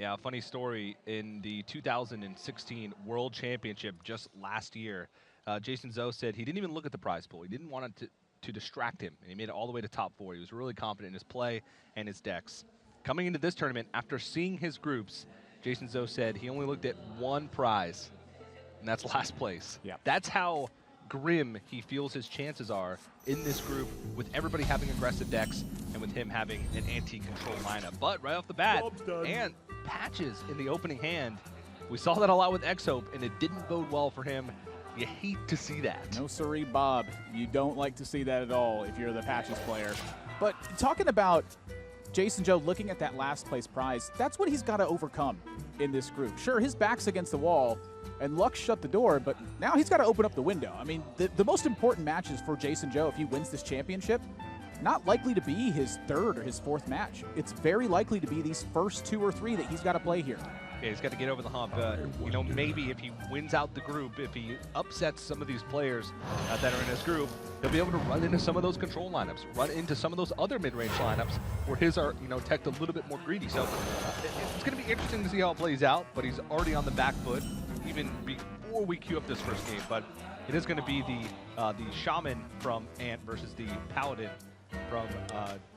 Yeah, funny story. In the 2016 World Championship just last year, JasonZhou said he didn't even look at the prize pool. He didn't want it to distract him, and he made it all the way to top 4. He was really confident in his play and his decks. Coming into this tournament, after seeing his groups, JasonZhou said he only looked at one prize, and that's last place. Yeah. That's how grim he feels his chances are in this group, with everybody having aggressive decks and with him having an anti-control lineup. But right off the bat, and patches in the opening hand, we saw that a lot with X-Hope, and it didn't bode well for him. You hate to see that. No siree, Bob. You don't like to see that at all if you're the patches player. But talking about JasonZhou looking at that last place prize, that's what he's got to overcome in this group. Sure, his back's against the wall, and luck shut the door, but now he's got to open up the window. I mean, the most important matches for JasonZhou, if he wins this championship, not likely to be his 3rd or his 4th match. It's very likely to be these first 2 or 3 that he's got to play here. Yeah, he's got to get over the hump. You know, maybe if he wins out the group, if he upsets some of these players that are in his group, he'll be able to run into some of those control lineups, run into some of those other mid-range lineups where his are, you know, teched a little bit more greedy. So it's going to be interesting to see how it plays out, but he's already on the back foot even before we queue up this first game. But it is going to be the shaman from Ant versus the paladin from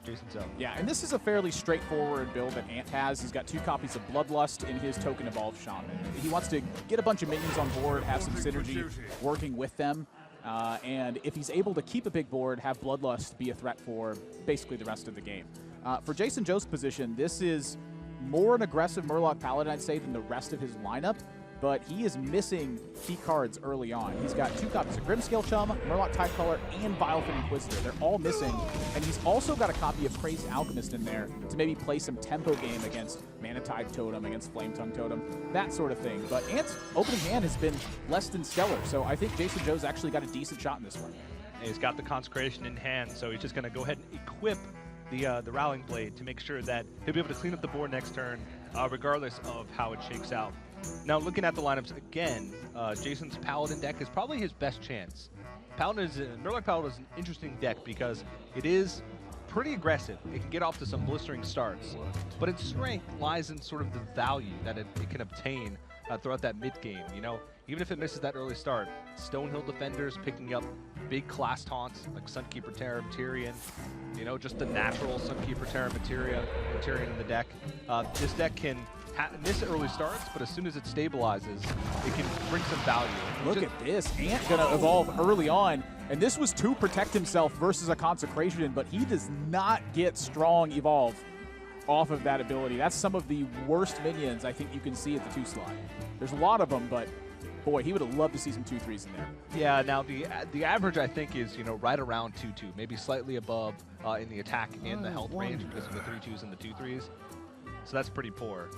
JasonZhou. Yeah, and this is a fairly straightforward build that Ant has. He's got 2 copies of Bloodlust in his token evolved shaman. He wants to get a bunch of minions on board, have some synergy working with them, and if he's able to keep a big board, have Bloodlust be a threat for basically the rest of the game. For JasonZhou's position, this is more an aggressive Murloc Paladin, I'd say, than the rest of his lineup, but he is missing key cards early on. He's got 2 copies of Grimscale Chum, Murloc Tidecaller, and Vilefin Inquisitor. They're all missing, and he's also got a copy of Crazed Alchemist in there to maybe play some tempo game against Mana Tide Totem, against Flame Tongue Totem, that sort of thing. But Ant's opening hand has been less than stellar, so I think JasonZhou's actually got a decent shot in this one. He's got the Consecration in hand, so he's just going to go ahead and equip the Rallying Blade to make sure that he'll be able to clean up the board next turn, regardless of how it shakes out. Now, looking at the lineups again, Jason's Paladin deck is probably his best chance. Murloc Paladin is an interesting deck because it is pretty aggressive. It can get off to some blistering starts, but its strength lies in sort of the value that it can obtain throughout that mid-game. You know, even if it misses that early start, Stonehill defenders picking up big class taunts like Sunkeeper Terror, Tyrion, you know, just the natural Sunkeeper Terror Tyrion in the deck. This deck can miss early starts, but as soon as it stabilizes, it can bring some value. Look at this. Ant gonna evolve early on, and this was to protect himself versus a Consecration, but he does not get strong evolve off of that ability. That's some of the worst minions I think you can see at the 2 slot. There's a lot of them, but boy, he would have loved to see some 2/3s in there. Yeah, now the average I think is, you know, right around 2/2, maybe slightly above in the attack and the health range because of the 3/2s and the 2/3s. So that's pretty poor.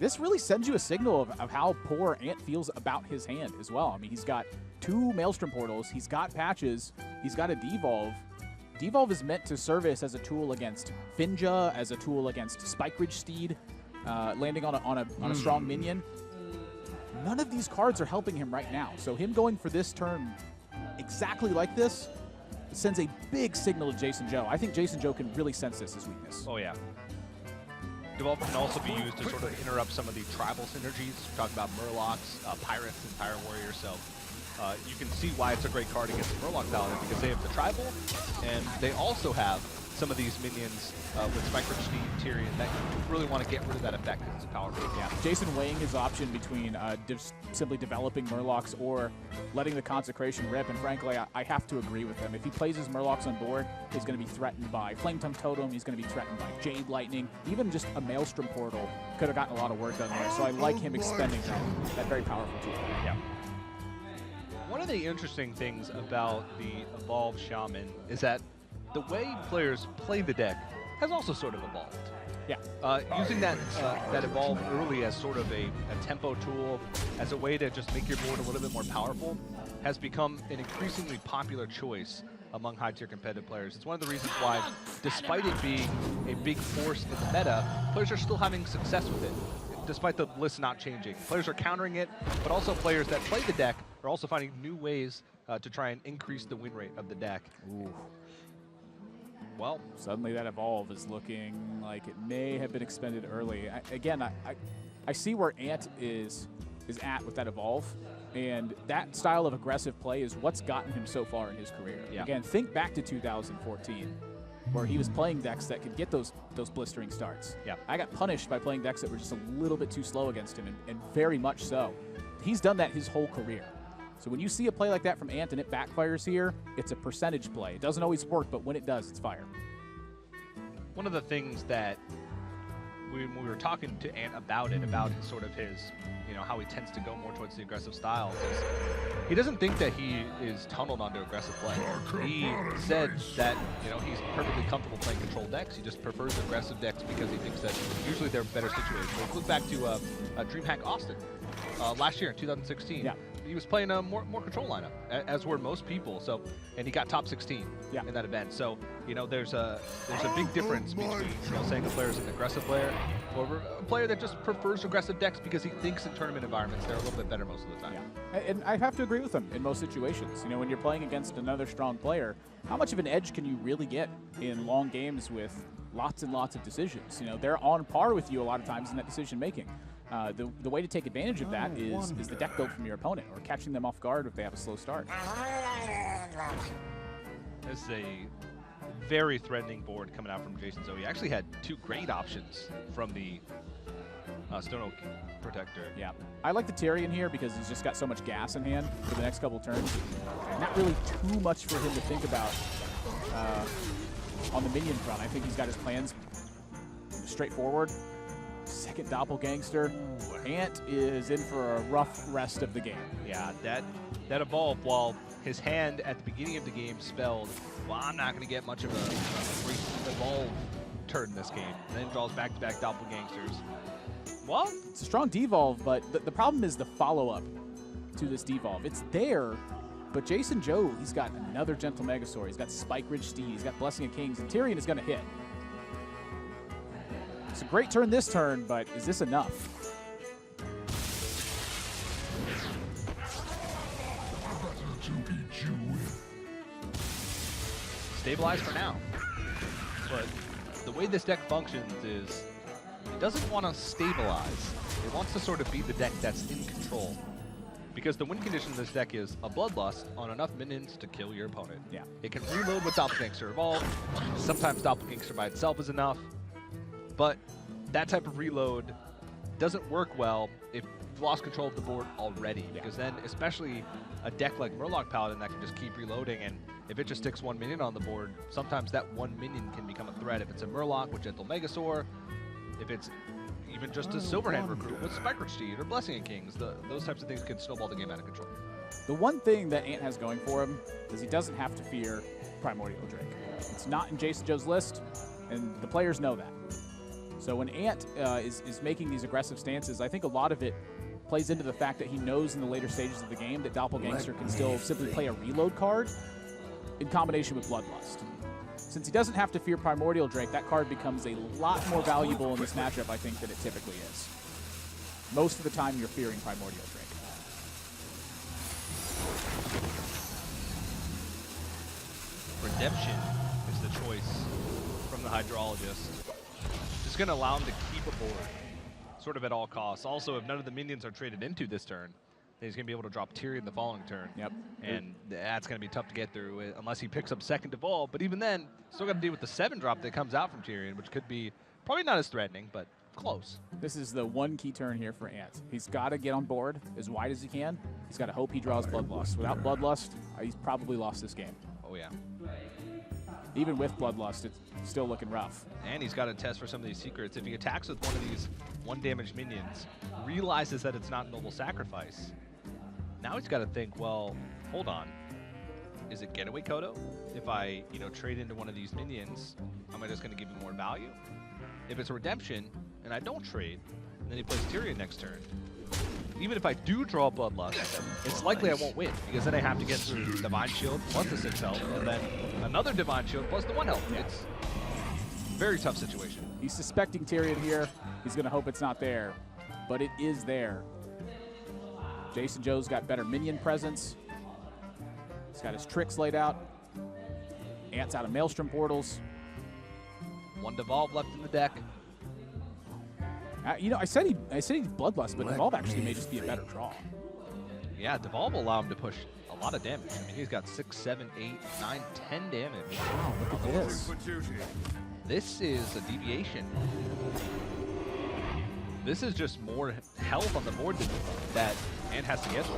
This really sends you a signal of how poor Ant feels about his hand as well. I mean, he's got 2 Maelstrom Portals, he's got patches, he's got a Devolve. Devolve is meant to service as a tool against Finja, as a tool against Spike Ridge Steed, landing on a strong minion. None of these cards are helping him right now, so him going for this turn exactly like this sends a big signal to JasonZhou. I think JasonZhou can really sense this as weakness. Oh, yeah. Devolve can also be used to sort of interrupt some of the tribal synergies. We're talking about Murlocs, Pirates, and Pirate Warriors, so you can see why it's a great card against the Murloc Paladin, because they have the tribal, and they also have some of these minions with Spike Ridge Steed, Tyrion, that you really want to get rid of that effect because it's a powerful. Yeah, Jason weighing his option between simply developing Murlocs or letting the Consecration rip, and frankly, I have to agree with him. If he plays his Murlocs on board, he's going to be threatened by Flame Tongue Totem, he's going to be threatened by Jade Lightning, even just a Maelstrom Portal could have gotten a lot of work done there, so I like him expending that very powerful tool. Yeah. One of the interesting things about the Evolved Shaman is that the way players play the deck has also sort of evolved. Yeah. Using that evolve early as sort of a tempo tool, as a way to just make your board a little bit more powerful, has become an increasingly popular choice among high-tier competitive players. It's one of the reasons why, despite it being a big force in the meta, players are still having success with it, despite the list not changing. Players are countering it, but also players that play the deck are also finding new ways to try and increase the win rate of the deck. Ooh. Well, suddenly that evolve is looking like it may have been expended early. I see where Ant is at with that evolve, and that style of aggressive play is what's gotten him so far in his career. Yeah. Again, think back to 2014, where he was playing decks that could get those blistering starts. Yeah. I got punished by playing decks that were just a little bit too slow against him, and very much so. He's done that his whole career. So when you see a play like that from Ant and it backfires here, it's a percentage play. It doesn't always work, but when it does, it's fire. One of the things that when we were talking to Ant about sort of his, how he tends to go more towards the aggressive styles, is he doesn't think that he is tunneled onto aggressive play. He said that, he's perfectly comfortable playing control decks. He just prefers aggressive decks because he thinks that usually they're better situated. So look back to DreamHack Austin last year in 2016. Yeah. He was playing a more control lineup, as were most people. So, and he got top 16 in that event. So, there's a big difference between saying a player is an aggressive player over a player that just prefers aggressive decks because he thinks in tournament environments they're a little bit better most of the time. Yeah. And I have to agree with him in most situations. When you're playing against another strong player, how much of an edge can you really get in long games with lots and lots of decisions? They're on par with you a lot of times in that decision making. The way to take advantage of that is the deck build from your opponent, or catching them off guard if they have a slow start. This is a very threatening board coming out from JasonZhou. He actually had two great options from the Stone Oak Protector. Yeah, I like the Tyrion here because he's just got so much gas in hand for the next couple turns. Not really too much for him to think about on the minion front. I think he's got his plans straightforward. Second doppelgangster. Ant is in for a rough rest of the game. Yeah, that evolve, while his hand at the beginning of the game spelled, well, I'm not going to get much of a great evolve turn in this game. And then draws back-to-back doppelgangsters. Well, it's a strong devolve, but the problem is the follow-up to this devolve. It's there, but JasonZhou, he's got another Gentle Megasaur. He's got Spike Ridge Steed. He's got Blessing of Kings, and Tyrion is going to hit. It's a great turn this turn, but is this enough? Stabilize for now. But the way this deck functions is it doesn't want to stabilize. It wants to sort of be the deck that's in control. Because the win condition of this deck is a Bloodlust on enough minions to kill your opponent. Yeah. It can reload with Doppelgangster Evolve. Sometimes Doppelgangster by itself is enough. But that type of reload doesn't work well if you've lost control of the board already. Because then, especially a deck like Murloc Paladin that can just keep reloading, and if it just sticks one minion on the board, sometimes that one minion can become a threat. If it's a Murloc with Gentle Megasaur, if it's even just a Silverhand recruit with Spike Ridge Steed or Blessing of Kings, those types of things can snowball the game out of control. The one thing that Ant has going for him is he doesn't have to fear Primordial Drake. It's not in JasonZhou's list, and the players know that. So when Ant is making these aggressive stances, I think a lot of it plays into the fact that he knows in the later stages of the game that Doppelgangster can still simply play a reload card in combination with Bloodlust. Since he doesn't have to fear Primordial Drake, that card becomes a lot more valuable in this matchup, I think, than it typically is. Most of the time, you're fearing Primordial Drake. Redemption is the choice from the Hydrologist. Just going to allow him to keep a board, sort of at all costs. Also, if none of the minions are traded into this turn, then he's going to be able to drop Tyrion the following turn. Yep. And that's going to be tough to get through unless he picks up second evolve. But even then, still got to deal with the 7-drop that comes out from Tyrion, which could be probably not as threatening, but close. This is the one key turn here for Ant. He's got to get on board as wide as he can. He's got to hope he draws Bloodlust. Without Bloodlust, he's probably lost this game. Oh, yeah. Even with Bloodlust, it's still looking rough. And he's got to test for some of these secrets. If he attacks with one of these 1-damage minions, realizes that it's not Noble Sacrifice, now he's got to think, well, hold on. Is it Getaway Kodo? If I, trade into one of these minions, am I just going to give him more value? If it's a Redemption, and I don't trade, and then he plays Tyrion next turn, even if I do draw Bloodlust, it's likely I won't win, because then I have to get through Divine Shield plus the 6 health, and then another Divine Shield plus the 1 health. Yeah. It's a very tough situation. He's suspecting Tyrion here. He's going to hope it's not there, but it is there. JasonZhou's got better minion presence. He's got his tricks laid out. Ant's out of Maelstrom portals. 1 Devolve left in the deck. You know, I said he's Bloodlust, but Devolve actually may just be a better draw. Yeah, Devolve will allow him to push a lot of damage. I mean, he's got 6, 7, 8, 9, 10 damage. Wow, look at this. This is a deviation. This is just more health on the board that Ant has to get through.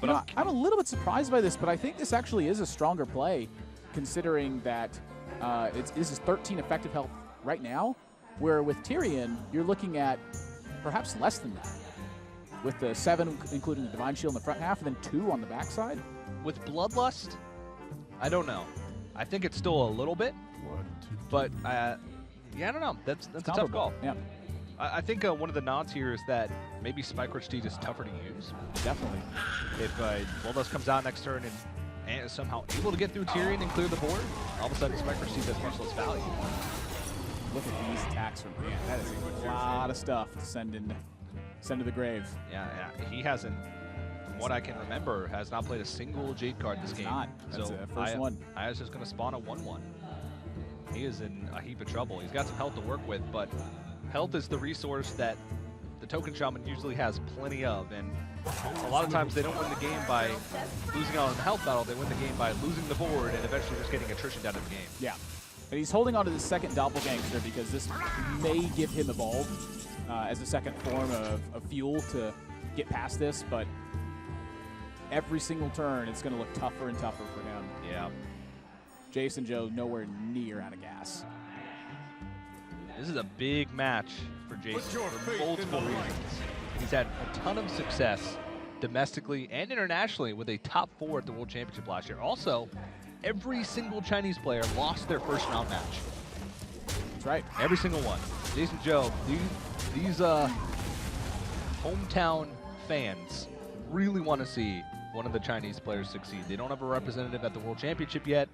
But You know, I'm a little bit surprised by this, but I think this actually is a stronger play, considering that this is 13 effective health right now, where with Tyrion, you're looking at perhaps less than that. With the 7, including the Divine Shield in the front half, and then 2 on the backside. with Bloodlust, I don't know. I think it's still a little bit, but yeah, I don't know. That's a tough call. Yeah, I think one of the nods here is that maybe Spike Rich Steed is tougher to use. definitely. If Bloodlust comes out next turn and is somehow able to get through Tyrion and clear the board, all of a sudden Spike Rich Steed has much less value. Look at these attacks from Ant. That is a lot of stuff to send to the grave. Yeah, he hasn't, from what I can remember, has not played a single Jade card this game. Not. That's so the first one. I was just going to spawn a 1/1. He is in a heap of trouble. He's got some health to work with, but health is the resource that the token shaman usually has plenty of, and a lot of times they don't win the game by losing out on the health battle. They win the game by losing the board and eventually just getting attrition out of the game. Yeah. And he's holding on to the second doppelganger because this may give him Evolve as a second form of fuel to get past this, but every single turn it's going to look tougher and tougher for him. Yeah. JasonZhou nowhere near out of gas. This is a big match for Jason for multiple reasons. He's had a ton of success domestically and internationally with a top 4 at the World Championship last year. Also, every single Chinese player lost their first round match. That's right. Every single one. JasonZhou, these hometown fans really want to see one of the Chinese players succeed. They don't have a representative at the World Championship yet,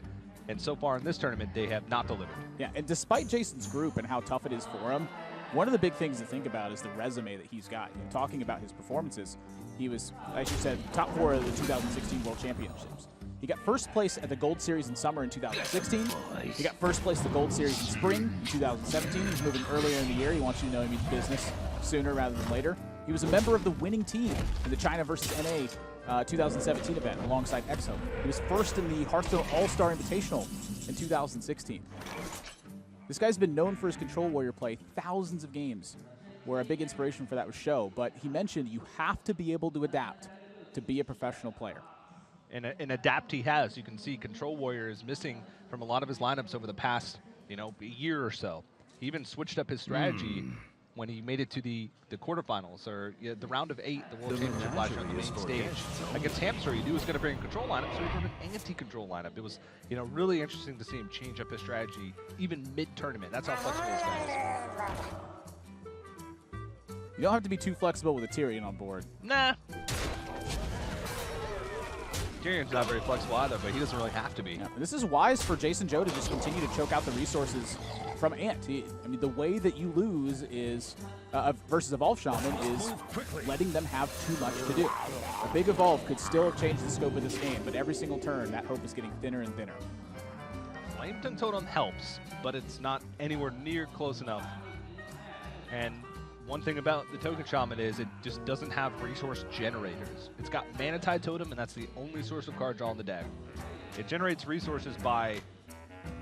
and so far in this tournament, they have not delivered. Yeah, and despite Jason's group and how tough it is for him, one of the big things to think about is the resume that he's got. You know, talking about his performances, he was, as you said, top 4 of the 2016 World Championships. He got first place at the Gold Series in summer in 2016. He got first place at the Gold Series in spring in 2017. He's moving earlier in the year. He wants you to know he means business sooner rather than later. He was a member of the winning team in the China versus NA 2017 event alongside EXO. He was first in the Hearthstone All-Star Invitational in 2016. This guy's been known for his Control Warrior play, thousands of games, where a big inspiration for that was Show. But he mentioned you have to be able to adapt to be a professional player. And adapt he has. You can see Control Warrior is missing from a lot of his lineups over the past, a year or so. He even switched up his strategy when he made it to the quarterfinals, or the round of 8, the World Championship last year on the main stage. Against Hamster, he knew he was going to bring a control lineup, so he brought an anti-control lineup. It was, really interesting to see him change up his strategy, even mid-tournament. That's how flexible this guy is. You don't have to be too flexible with a Tyrion on board. Nah. Tyrion's not very flexible either, but he doesn't really have to be. Yeah, this is wise for JasonZhou to just continue to choke out the resources from Ant. I mean, the way that you lose is versus Evolve Shaman is letting them have too much to do. A big Evolve could still change the scope of this game, but every single turn, that hope is getting thinner and thinner. Flametongue Totem helps, but it's not anywhere near close enough. And one thing about the Token Shaman is it just doesn't have resource generators. It's got Mana Tide Totem, and that's the only source of card draw in the deck. It generates resources by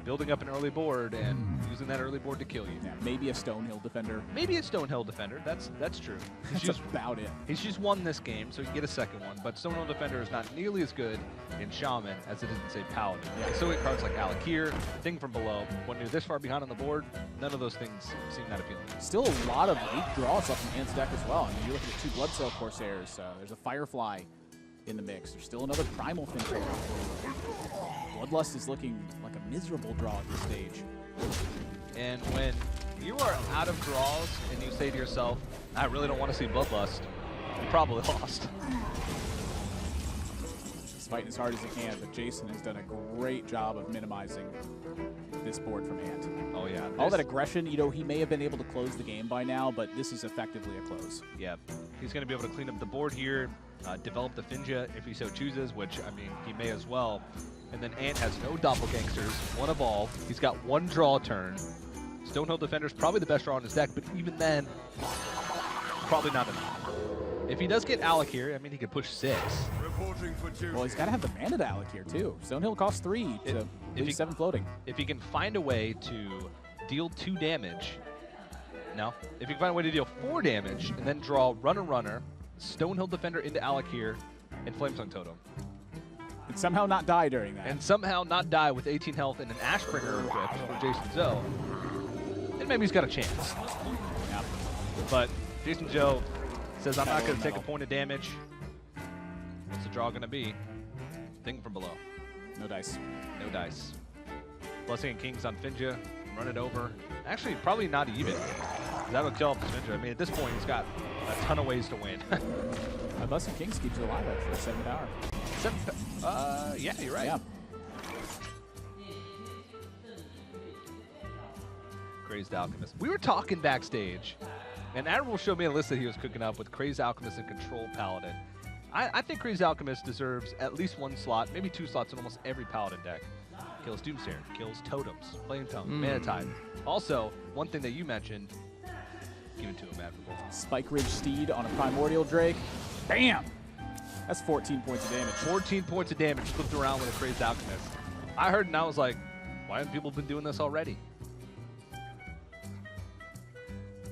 building up an early board and using that early board to kill you. Yeah, maybe a Stonehill Defender. Maybe a Stonehill Defender. That's true. That's about it. He's just won this game, so he can get a second one. But Stonehill Defender is not nearly as good in Shaman as it is in, say, Paladin. Yeah. So get cards like Alakir, Thing from Below. When you're this far behind on the board, none of those things seem that appealing. Still a lot of weak draws up in Ant's deck as well. I mean, you're looking at 2 Bloodsail Corsairs. There's a Firefly in the mix. There's still another Primal Thing. Bloodlust is looking like a miserable draw at this stage. And when you are out of draws and you say to yourself, I really don't want to see Bloodlust, you probably lost. He's fighting as hard as he can, but Jason has done a great job of minimizing this board from Ant. Oh, yeah. All that aggression, he may have been able to close the game by now, but this is effectively a close. Yeah. He's going to be able to clean up the board here, develop the Finja if he so chooses, which, I mean, he may as well. And then Ant has no doppelgangsters, one evolve. He's got one draw turn. Stonehill Defender's probably the best draw in his deck, but even then, probably not enough. If he does get Alec here, I mean, he could push 6. Well, he's got to have the mana to Alec here, too. Stonehill costs 3 to lose 7 floating. If he can find a way to deal 2 damage, no. If he can find a way to deal 4 damage and then draw Runner, Stonehill Defender into Alec here, and Flamesong Totem. And somehow not die during that. And somehow not die with 18 health and an Ashbringer equipped for JasonZhou. And maybe he's got a chance. Yeah. But JasonZhou says, I'm not going to take a point of damage. What's the draw going to be? Thing from below. No dice. No dice. Blessing and Kings on Finja. Run it over. Actually, probably not even. That'll kill off Finja. I mean, at this point, he's got a ton of ways to win. Blessing Kings keeps it alive, actually. 7 power. 7 yeah, you're right. Yeah. Crazed Alchemist. We were talking backstage, and Admiral showed me a list that he was cooking up with Crazed Alchemist and Control Paladin. I think Crazed Alchemist deserves at least 1 slot, maybe 2 slots in almost every Paladin deck. Kills Doomsayer, kills Totems, Flame Tongue, Mana Tide. Also, one thing that you mentioned, give it to him, Admiral. Spike Ridge Steed on a Primordial Drake. Bam! That's 14 points of damage. 14 points of damage flipped around with a Crazed Alchemist. I heard and I was like, why haven't people been doing this already?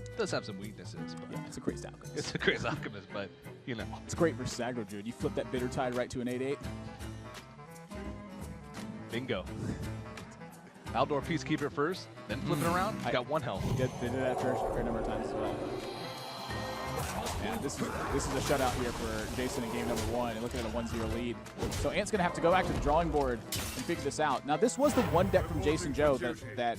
It does have some weaknesses, but yeah, it's a Crazed Alchemist. It's a Crazed Alchemist, but you know. It's great versus aggro, dude. You flip that Bitter Tide right to an 8/8. Bingo. Aldor Peacekeeper first, then flip it around. I got 1 health. Did it after a fair number of times as well. Yeah, this is a shutout here for Jason in game number 1, and looking at a 1-0 lead. So Ant's going to have to go back to the drawing board and figure this out. Now, this was the one deck from JasonZhou that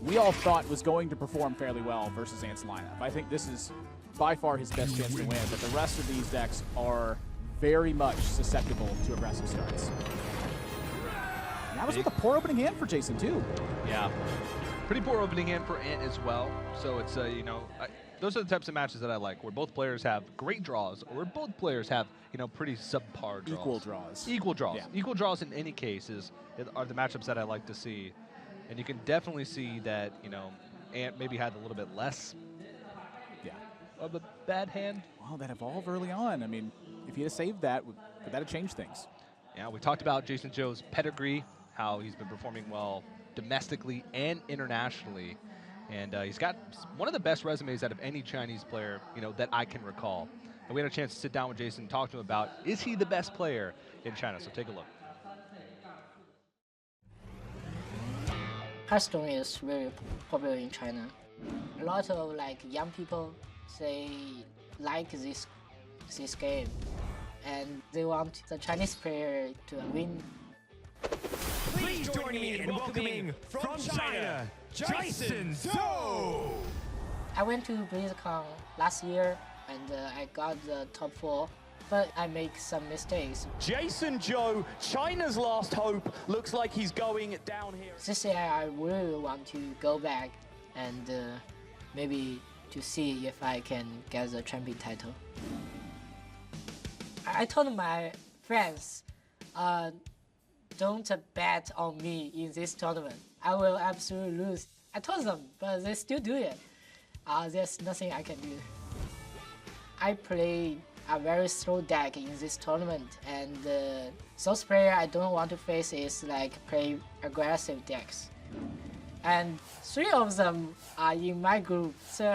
we all thought was going to perform fairly well versus Ant's lineup. I think this is by far his best chance to win, but the rest of these decks are very much susceptible to aggressive starts. And that was with a poor opening hand for Jason, too. Yeah. Pretty poor opening hand for Ant as well. So it's, you know, those are the types of matches that I like, where both players have great draws, or where both players have, you know, pretty subpar draws. Equal draws. Equal draws. Yeah. Equal draws in any case are the matchups that I like to see. And you can definitely see that, you know, Ant maybe had a little bit less of a bad hand. Well, that evolved early on. I mean, if he had saved that, would that have changed things? Yeah, we talked about JasonZhou's pedigree, how he's been performing well domestically and internationally. And he's got one of the best resumes out of any Chinese player, you know, that I can recall. And we had a chance to sit down with Jason and talk to him about, is he the best player in China? So take a look. Hearthstone is very popular in China. A lot of young people, they like this game, and they want the Chinese player to win. Please join me in welcoming from China, JasonZhou! I went to BlizzCon last year and I got the top 4, but I make some mistakes. JasonZhou, China's last hope, looks like he's going downhill. This year I really want to go back and maybe to see if I can get the champion title. I told my friends, don't bet on me in this tournament. I will absolutely lose. I told them, but they still do it. There's nothing I can do. I play a very slow deck in this tournament, and those players I don't want to face is play aggressive decks. And 3 of them are in my group, so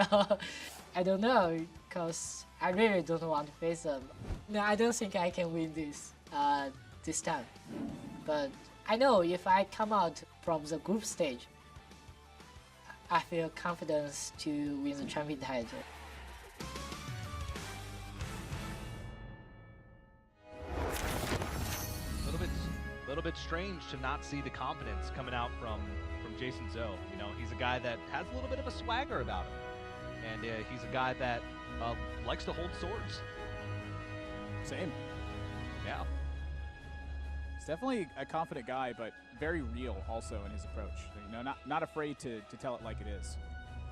I don't know, because I really don't want to face them. No, I don't think I can win this this time. But I know if I come out from the group stage, I feel confidence to win the champion title. A little bit strange to not see the confidence coming out from JasonZhou. You know, he's a guy that has a little bit of a swagger about him, and he's a guy that likes to hold swords. Same. Yeah. He's definitely a confident guy, but very real also in his approach. You know, not afraid to tell it like it is.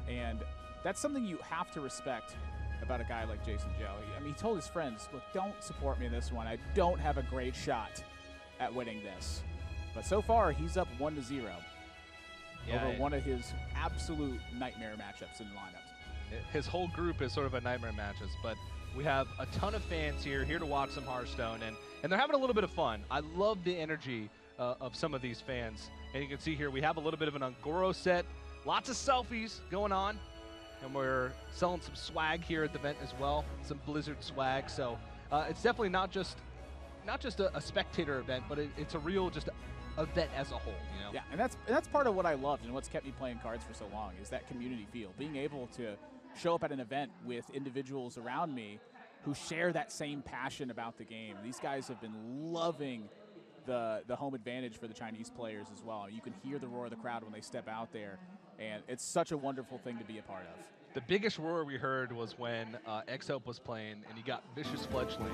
And that's something you have to respect about a guy like JasonZhou. I mean, he told his friends, look, don't support me in this one. I don't have a great shot at winning this. But so far, he's up 1-0 Yeah, over one of his absolute nightmare matchups in lineups. His whole group is sort of a nightmare matches, but we have a ton of fans here to watch some Hearthstone, and they're having a little bit of fun. I love the energy of some of these fans. And you can see here we have a little bit of an ungoro set, lots of selfies going on, and we're selling some swag here at the event as well, some Blizzard swag. So it's definitely not just a spectator event, but it's a real just event as a whole, you know? Yeah, and that's part of what I loved and what's kept me playing cards for so long is that community feel. Being able to show up at an event with individuals around me who share that same passion about the game. These guys have been loving the home advantage for the Chinese players as well. You can hear the roar of the crowd when they step out there, and it's such a wonderful thing to be a part of. The biggest roar we heard was when X-Hope was playing, and he got Vicious Fledgling,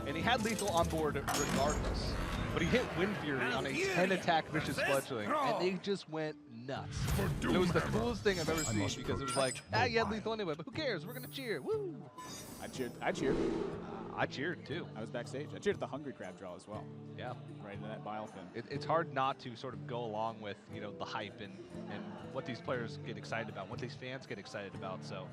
and he had lethal on board regardless. But he hit Wind Fury on a 10-attack Vicious Fledgling, and they just went nuts. And it was the coolest thing I've ever seen because it was like, you had lethal anyway, but who cares? We're going to cheer. Woo! I cheered. I cheered too. I was backstage. I cheered at the Hungry Crab draw as well. Yeah. Right into that bile fin. It's hard not to sort of go along with, the hype and what these players get excited about, what these fans get excited about. So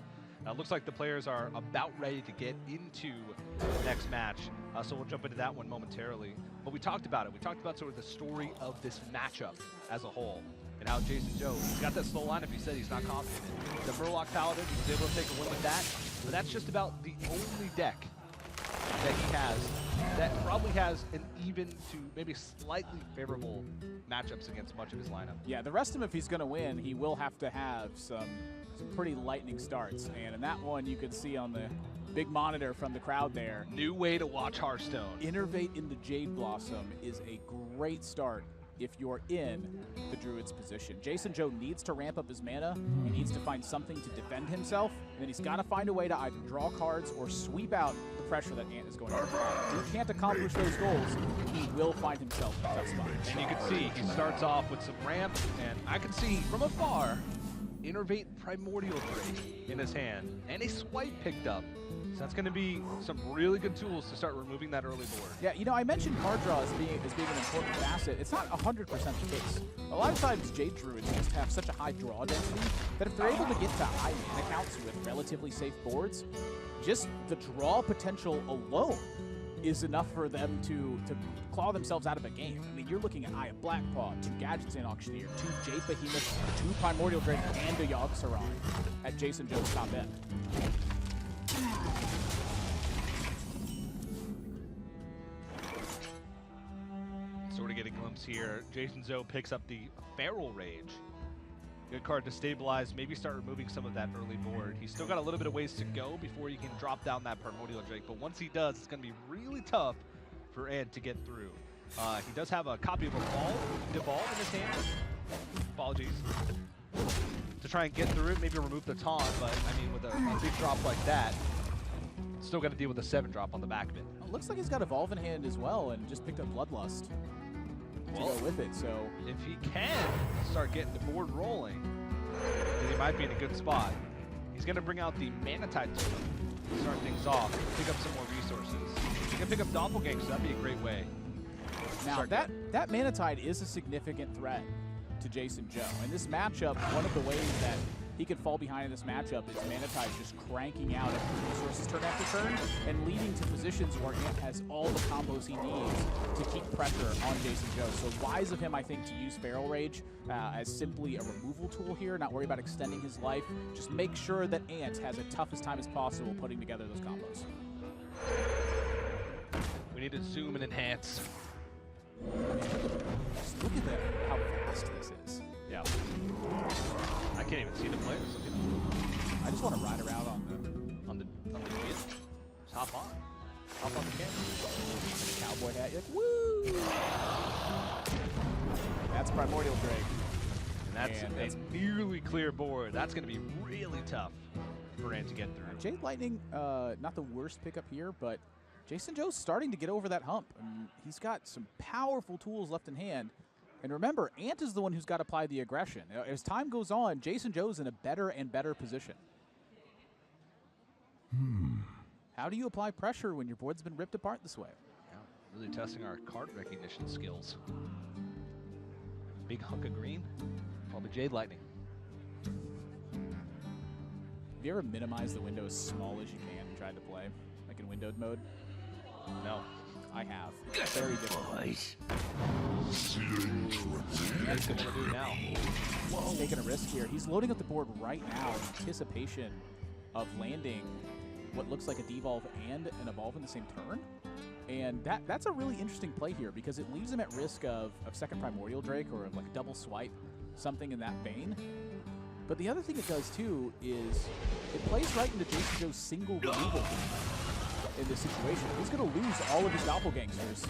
it looks like the players are about ready to get into the next match. So we'll jump into that one momentarily. But we talked about it. We talked about sort of the story of this matchup as a whole. And how JasonZhou, he's got that slow lineup he said he's not confident in. The Warlock Paladin, he was able to take a win with that. But that's just about the only deck that he has that probably has an even to maybe slightly favorable matchups against much of his lineup. Yeah, the rest of him, if he's going to win, he will have to have some pretty lightning starts. And in that one, you could see on the big monitor from the crowd there. New way to watch Hearthstone. Innervate in the Jade Blossom is a great start if you're in the Druid's position. JasonZhou needs to ramp up his mana. He needs to find something to defend himself. And then he's got to find a way to either draw cards or sweep out the pressure that Ant is going to apply. If he can't accomplish those goals, he will find himself in a tough spot. And you can see he starts off with some ramp, and I can see from afar Innervate Primordial Drake in his hand, and a swipe picked up. So that's going to be some really good tools to start removing that early board. Yeah, I mentioned card draw as being an important facet. It's not 100% the case. A lot of times, Jade Druids just have such a high draw density that if they're able to get to high mana counts with relatively safe boards, just the draw potential alone is enough for them to claw themselves out of a game. I mean, you're looking at Eye of Blackpaw, 2 Gadgets in Auctioneer, 2 Jade Behemoths, 2 Primordial Drake, and a yogg-saron at JasonZhou's top end. Sort of get a glimpse here. JasonZhou picks up the Feral Rage. Good card to stabilize, maybe start removing some of that early board. He's still got a little bit of ways to go before he can drop down that Primordial Drake, but once he does, it's going to be really tough for Ed to get through. He does have a copy of a Devolve in his hand. Apologies. To try and get through it, maybe remove the taunt, but I mean, with a big drop like that, still got to deal with a 7-drop on the back of it. It looks like he's got Evolve in hand as well and just picked up Bloodlust to go with it. So if he can start getting the board rolling, then he might be in a good spot. He's going to bring out the Manatide totem to start things off, pick up some more resources. He can pick up Doppelganger, so that'd be a great way. Now that Manatide is a significant threat to JasonZhou. In this matchup, one of the ways that he could fall behind in this matchup is Manatide just cranking out every resources turn after turn and leading to positions where Ant has all the combos he needs to keep pressure on JasonZhou. So wise of him, I think, to use Feral Rage as simply a removal tool here, not worry about extending his life. Just make sure that Ant has the toughest time as possible putting together those combos. We need to zoom and enhance. Just look at how fast this is. Yeah. I can't even see the players. I just want to ride around on the kid. Just hop on the kid. Cowboy hat. You're like, woo! That's Primordial Drake. And that's a nearly clear board. That's going to be really tough for Ant to get through. Jade Lightning, not the worst pickup here, but JasonZhou's starting to get over that hump. He's got some powerful tools left in hand. And remember, Ant is the one who's got to apply the aggression. As time goes on, JasonZhou's in a better and better position. How do you apply pressure when your board's been ripped apart this way? Yeah, really testing our card recognition skills. big hunk of green. Probably Jade Lightning. Have you ever minimized the window as small as you can and tried to play, like in windowed mode? No. I have. It's very difficult. That's what we're doing now. He's taking a risk here. He's loading up the board right now in anticipation of landing what looks like a devolve and an evolve in the same turn. And that's a really interesting play here because it leaves him at risk of second Primordial Drake or like a double swipe, something in that vein. But the other thing it does too is it plays right into JasonZhou's single removal in this situation. He's going to lose all of his doppelgangsters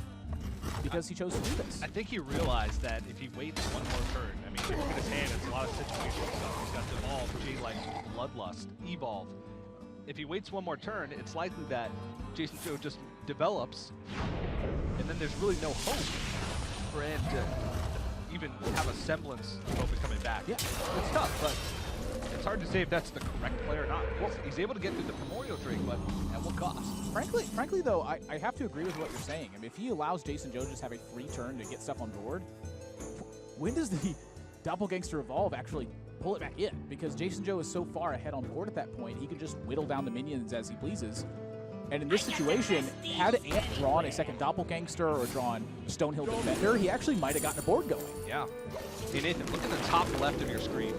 because he chose to do this. I think he realized that if he waits one more turn, I mean, if you look at his hand, it's a lot of situational stuff. He's got Devolve, Jade Lightning, Bloodlust, Evolve. If he waits one more turn, it's likely that JasonZhou just develops, and then there's really no hope for Ant to even have a semblance of hope of coming back. Yeah. It's tough, but it's hard to say if that's the correct play or not. He's able to get through the Primordial Drake, but at what cost? Frankly though, I have to agree with what you're saying. I mean, if he allows JasonZhou to just have a free turn to get stuff on board, when does the Doppelgangster Evolve actually pull it back in? Because JasonZhou is so far ahead on board at that point, he can just whittle down the minions as he pleases. And in this situation, had Ant drawn a second Doppelgangster or drawn Stonehill Defender, he actually might have gotten a board going. Yeah. Hey Nathan, look at the top left of your screen.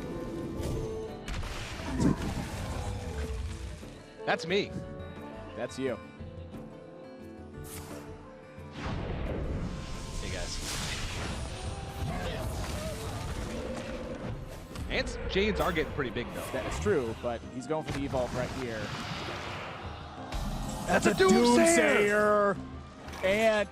That's me. That's you. Hey guys. Ant's Jades are getting pretty big though. That's true, but he's going for the Evolve right here. That's a Doomsayer! And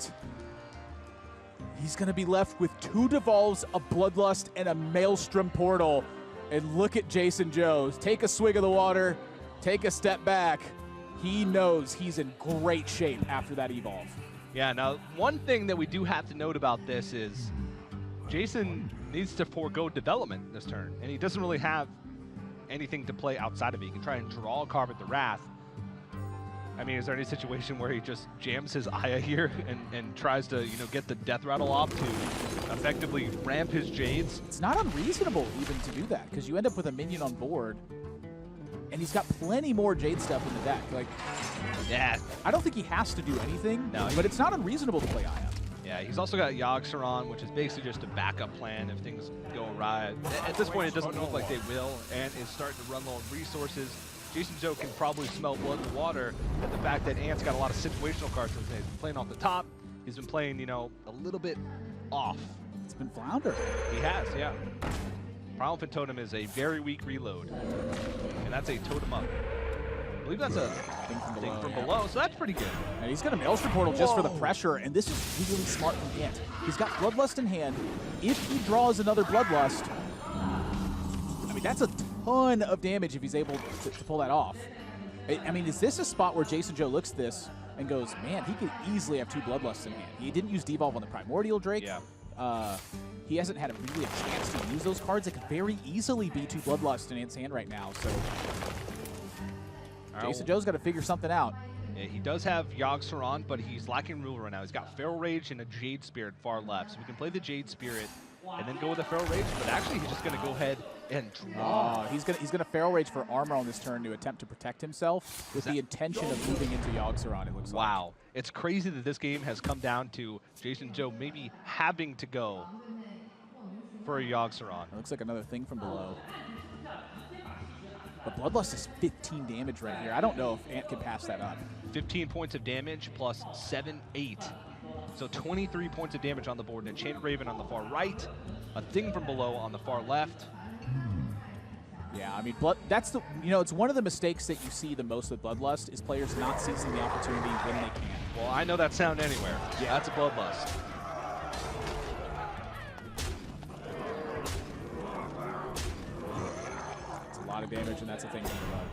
he's going to be left with 2 Devolves, a Bloodlust, and a Maelstrom Portal. And look at JasonZhou. Take a swig of the water, take a step back. He knows he's in great shape after that Evolve. Yeah, now one thing that we do have to note about this is Jason needs to forego development this turn, and he doesn't really have anything to play outside of it. He can try and draw a card with the Wrath. I mean, is there any situation where he just jams his Aya here and tries to, you know, get the Death Rattle off to effectively ramp his Jades? It's not unreasonable even to do that, because you end up with a minion on board, and he's got plenty more Jade stuff in the deck. Like, yeah, I don't think he has to do anything, but it's not unreasonable to play Aya. Yeah, he's also got Yogg-Saron, which is basically just a backup plan if things go awry. At this point, it doesn't look like they will, and is starting to run low on resources. JasonZhou can probably smell blood in the water at the fact that Ant's got a lot of situational cards. He's been playing off the top. He's been playing, you know, a little bit off. It's been floundering. He has, yeah. Triumphant Totem is a very weak reload, and that's a totem up. I believe that's a thing from below, so that's pretty good. And he's got a Maelstrom Portal just for the pressure, and this is really smart from Ant. He's got Bloodlust in hand. If he draws another Bloodlust, I mean, that's a ton of damage if he's able to pull that off. I mean, is this a spot where JasonZhou looks at this and goes, man, he could easily have 2 Bloodlusts in hand. He didn't use Devolve on the Primordial Drake. Yeah. He hasn't had really a chance to use those cards. It could very easily be 2 Bloodlust in Ant's hand right now, so JasonZhou's got to figure something out. Yeah, he does have Yogg-Saron, but he's lacking Rule right now. He's got Feral Rage and a Jade Spirit far left, so we can play the Jade Spirit and then go with a Feral Rage, but actually he's just going to go ahead and draw. He's gonna Feral Rage for armor on this turn to attempt to protect himself with the intention of moving into Yogg-Saron, it looks like. Wow. It's crazy that this game has come down to JasonZhou maybe having to go for a Yogg-Saron. It looks like another thing from below. But Bloodlust is 15 damage right here. I don't know if Ant can pass that up. 15 points of damage plus 7, 8. So 23 points of damage on the board. An Enchanted Raven on the far right, a thing from below on the far left. Yeah, I mean, that's the, you know, it's one of the mistakes that you see the most with Bloodlust is players not seizing the opportunity when they can. Well, I know that sound anywhere. Yeah, that's a Bloodlust. It's a lot of damage, and that's a thing from below.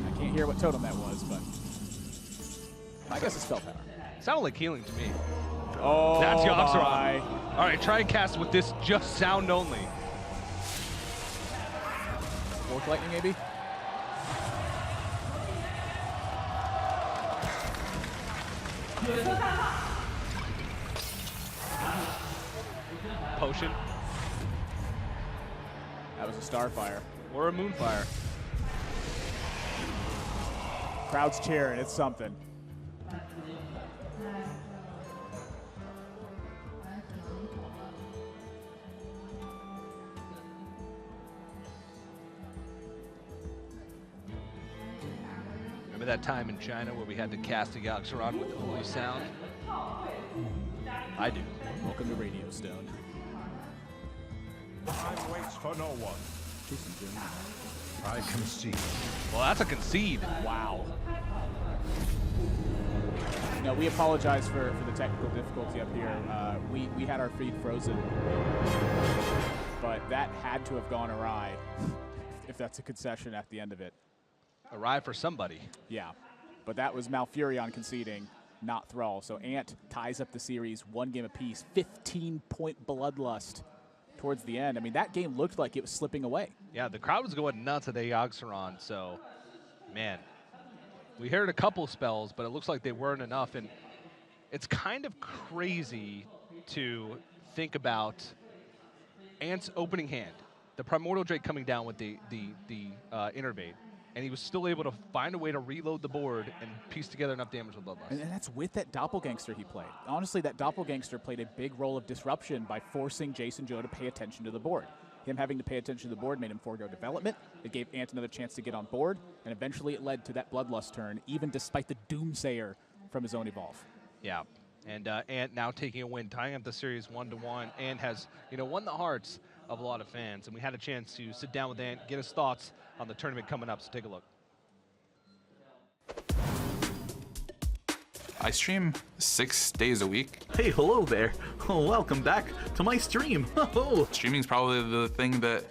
I can't hear what totem that was, but I guess it's spell power. Sounded like healing to me. Oh, that's Yogg-Saron. All right, try and cast with this just sound only. Fourth lightning, maybe? Potion. That was a Starfire. Or a Moonfire. Crowd's cheering. It's something. Remember that time in China where we had to cast a yogg-saron with holy sound? I do. Welcome to Radio Stone. Time waits for no one. I concede. Well, that's a concede. Wow. No, we apologize for the technical difficulty up here. We had our feed frozen, but that had to have gone awry, if that's a concession at the end of it. Awry for somebody. Yeah, but that was Malfurion conceding, not Thrall. So Ant ties up the series 1 game apiece, 15-point bloodlust towards the end. I mean, that game looked like it was slipping away. Yeah, the crowd was going nuts at the yogg-saron, so, man. We heard a couple spells, but it looks like they weren't enough, and it's kind of crazy to think about Ant's opening hand, the Primordial Drake coming down with the Innervate, and he was still able to find a way to reload the board and piece together enough damage with Bloodlust. And that's with that Doppelgangster he played. Honestly, that Doppelgangster played a big role of disruption by forcing JasonZhou to pay attention to the board. Him having to pay attention to the board made him forego development. It gave Ant another chance to get on board, and eventually it led to that Bloodlust turn, even despite the Doomsayer from his own Evolve. Yeah, and Ant now taking a win, tying up the series 1-1, and has won the hearts of a lot of fans. And we had a chance to sit down with Ant, get his thoughts on the tournament coming up. So take a look. I stream 6 days a week. Hey, hello there. Welcome back to my stream. Streaming's probably the thing that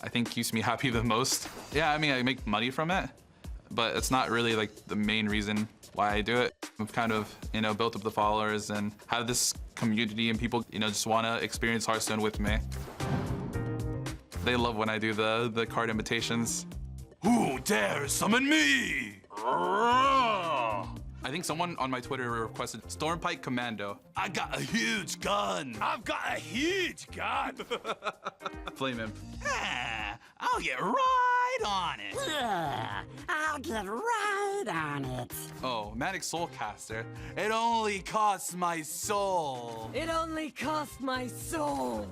I think keeps me happy the most. Yeah, I mean, I make money from it, but it's not really like the main reason why I do it. I've kind of, built up the followers and have this community, and people, just want to experience Hearthstone with me. They love when I do the card invitations. Who dares summon me? I think someone on my Twitter requested Stormpike Commando. I got a huge gun. I've got a huge gun. Flame Imp. I'll get right on it. Yeah, I'll get right on it. Oh, Manic Soulcaster. It only costs my soul. It only costs my soul.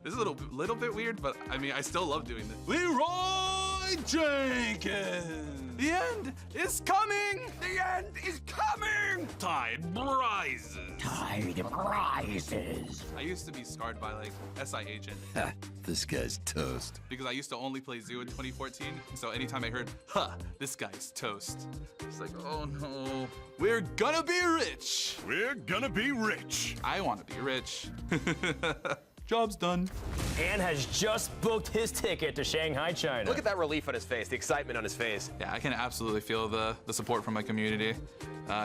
This is a little bit weird, but I mean, I still love doing this. Leroy Jenkins. The end is coming. The end is coming. Tide rises. Tide rises. I used to be scarred by like SI Agent. This guy's toast. Because I used to only play Zoo in 2014. So anytime I heard, this guy's toast, it's like, oh no. We're gonna be rich. We're gonna be rich. I want to be rich. Job's done. Ant has just booked his ticket to Shanghai, China. Look at that relief on his face, the excitement on his face. Yeah, I can absolutely feel the support from my community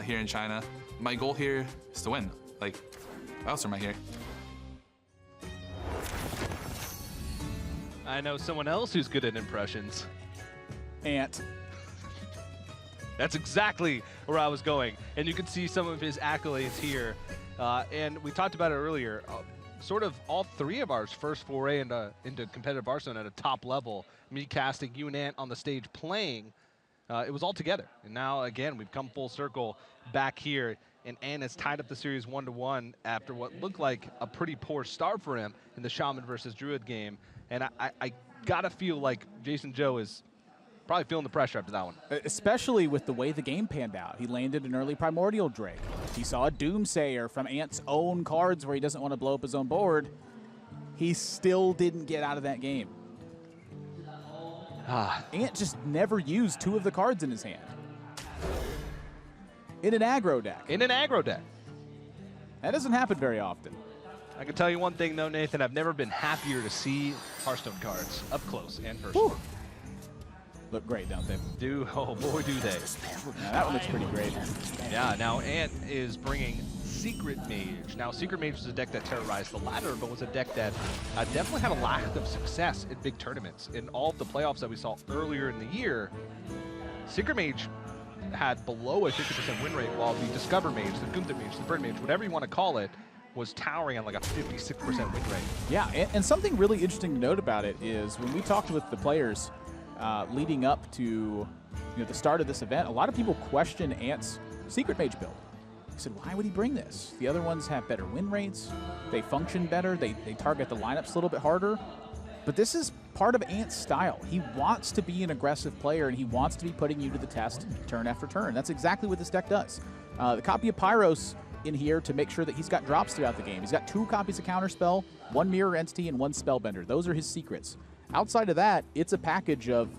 here in China. My goal here is to win. Like, why else am I here? I know someone else who's good at impressions. Ant. That's exactly where I was going. And you can see some of his accolades here. And we talked about it earlier. Sort of all three of ours first foray into competitive Hearthstone at a top level. Me casting, you and Ant on the stage playing. It was all together. And now, again, we've come full circle back here. And Ant has tied up the series 1-1 after what looked like a pretty poor start for him in the Shaman versus Druid game. And I gotta feel like JasonZhou is probably feeling the pressure after that one. Especially with the way the game panned out. He landed an early Primordial Drake. He saw a Doomsayer from Ant's own cards where he doesn't want to blow up his own board. He still didn't get out of that game. Ant just never used 2 of the cards in his hand. In an aggro deck. In an aggro deck. That doesn't happen very often. I can tell you one thing though, Nathan, I've never been happier to see Hearthstone cards up close and personal. Look great, don't they? Oh boy, do they. Now, that one looks pretty great. Yeah, now Ant is bringing Secret Mage. Now, Secret Mage was a deck that terrorized the ladder, but was a deck that definitely had a lack of success in big tournaments. In all of the playoffs that we saw earlier in the year, Secret Mage had below a 50% win rate, while the Discover Mage, the Gunther Mage, the Burn Mage, whatever you want to call it, was towering on like a 56% win rate. Yeah, and something really interesting to note about it is when we talked with the players leading up to the start of this event, a lot of people question Ant's Secret Mage build. He said, why would he bring this? The other ones have better win rates, they function better, they target the lineups a little bit harder. But this is part of Ant's style. He wants to be an aggressive player, and he wants to be putting you to the test turn after turn. That's exactly what this deck does. The copy of Pyros in here to make sure that he's got drops throughout the game. He's got 2 copies of Counterspell, 1 Mirror Entity, and 1 Spellbender. Those are his secrets. Outside of that, it's a package of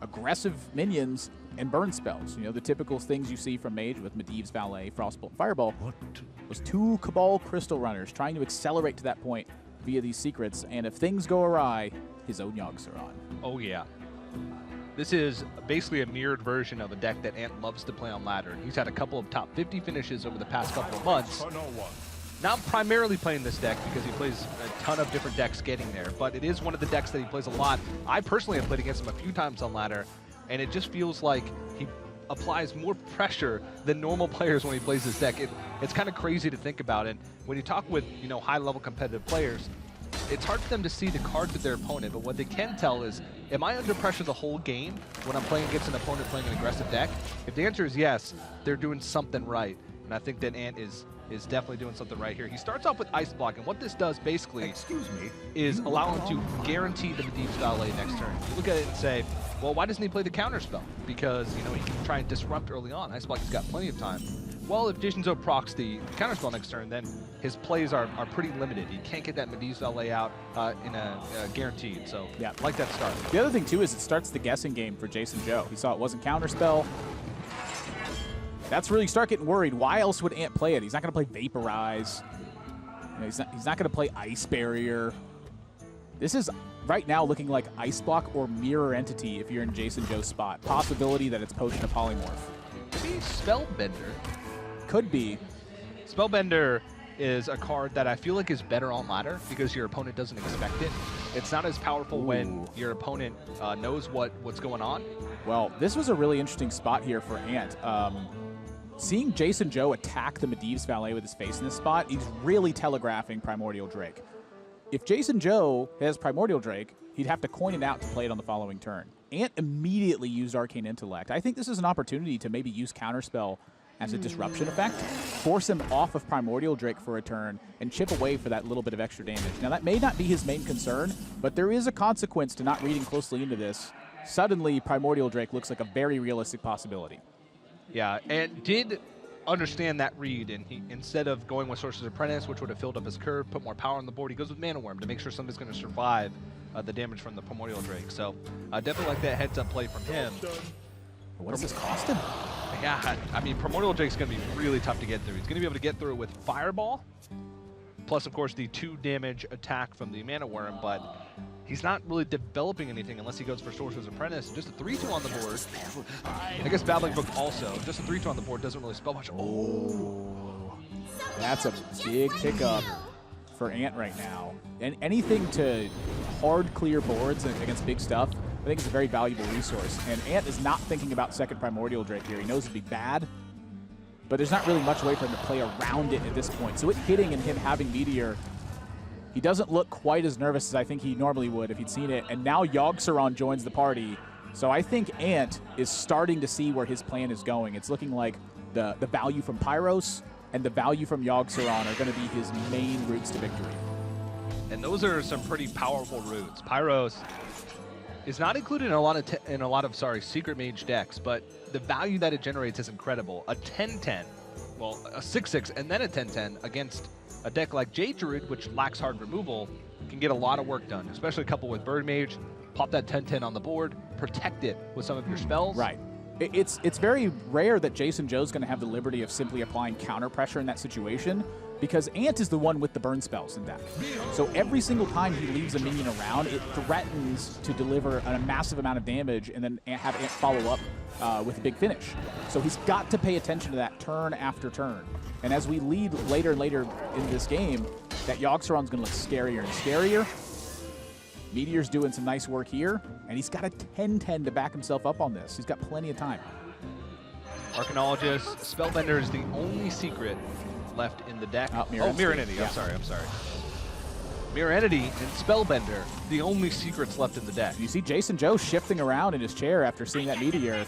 aggressive minions and burn spells. The typical things you see from Mage with Medivh's Valet, Frostbolt, and Fireball. Those 2 Cabal Crystal Runners trying to accelerate to that point via these secrets, and if things go awry, his own yogg-saron. Oh yeah. This is basically a mirrored version of a deck that Ant loves to play on ladder. He's had a couple of top 50 finishes over the past couple of months. Not primarily playing this deck because he plays a ton of different decks getting there, but it is one of the decks that he plays a lot. I personally have played against him a few times on ladder, and it just feels like he applies more pressure than normal players when he plays this deck. It's kind of crazy to think about it. When you talk with high-level competitive players, it's hard for them to see the cards of their opponent, but what they can tell is, am I under pressure the whole game when I'm playing against an opponent playing an aggressive deck? If the answer is yes, they're doing something right. And I think that Ant is definitely doing something right here. He starts off with Ice Block, and what this does basically is allow him to guarantee the Medivh's Valet next turn. You look at it and say, well, why doesn't he play the counter spell? Because he can try and disrupt early on. Ice Block has got plenty of time. Well, if JasonZhou procs the counterspell next turn, then his plays are pretty limited. He can't get that Medivh's Valet out in a guaranteed, so yeah, like that start. The other thing, too, is it starts the guessing game for JasonZhou. He saw it wasn't counterspell. That's really, you start getting worried. Why else would Ant play it? He's not going to play Vaporize. He's not going to play Ice Barrier. This is right now looking like Ice Block or Mirror Entity if you're in JasonZhou's spot. Possibility that it's Potion of Polymorph. Maybe Spellbender. Could be. Spellbender is a card that I feel like is better on ladder because your opponent doesn't expect it. It's not as powerful when your opponent knows what's going on. Well, this was a really interesting spot here for Ant. Seeing JasonZhou attack the Medivh's Valet with his face in this spot, he's really telegraphing Primordial Drake. If JasonZhou has Primordial Drake, he'd have to coin it out to play it on the following turn. Ant immediately used Arcane Intellect. I think this is an opportunity to maybe use Counterspell as a disruption effect, force him off of Primordial Drake for a turn, and chip away for that little bit of extra damage. Now, that may not be his main concern, but there is a consequence to not reading closely into this. Suddenly, Primordial Drake looks like a very realistic possibility. Yeah, and did understand that read, and he, instead of going with Sorcerer's Apprentice, which would have filled up his curve, put more power on the board, he goes with Mana Worm to make sure somebody's going to survive the damage from the Primordial Drake. So definitely like that heads-up play from him. What does this cost him? Yeah, I mean, Primordial Drake's going to be really tough to get through. He's going to be able to get through with Fireball, plus, of course, the 2 damage attack from the Mana Worm, but he's not really developing anything unless he goes for Sorcerer's Apprentice. Just a 3-2 on the board. I guess Battling Book also. Just a 3-2 on the board doesn't really spell much. Oh, that's a big pickup for Ant right now. And anything to hard clear boards against big stuff, I think it's a very valuable resource. And Ant is not thinking about second Primordial Drake here. He knows it'd be bad, but there's not really much way for him to play around it at this point. So it hitting and him having Meteor, he doesn't look quite as nervous as I think he normally would if he'd seen it. And now yogg-saron joins the party. So I think Ant is starting to see where his plan is going. It's looking like the value from Pyros and the value from yogg-saron are going to be his main routes to victory. And those are some pretty powerful routes. Pyros is not included in a lot of Secret Mage decks, but the value that it generates is incredible. A 10-10, well, a 6-6 and then a 10-10 against a deck like Druid, which lacks hard removal, can get a lot of work done, especially coupled with Bird Mage. Pop that 10-10 on the board, protect it with some of your spells. Right. It's very rare that JasonZhou's going to have the liberty of simply applying counter pressure in that situation, because Ant is the one with the burn spells in deck. So every single time he leaves a minion around, it threatens to deliver a massive amount of damage and then have Ant follow up with a big finish. So he's got to pay attention to that turn after turn. And as we lead later and later in this game, that yogg-saron's going to look scarier and scarier. Meteor's doing some nice work here, and he's got a 10-10 to back himself up on this. He's got plenty of time. Arcanologist, Spellbender is the only secret left in the deck. Mirror Entity. Yeah. I'm sorry. Mirror Entity and Spellbender, the only secrets left in the deck. You see JasonZhou shifting around in his chair after seeing that meteor.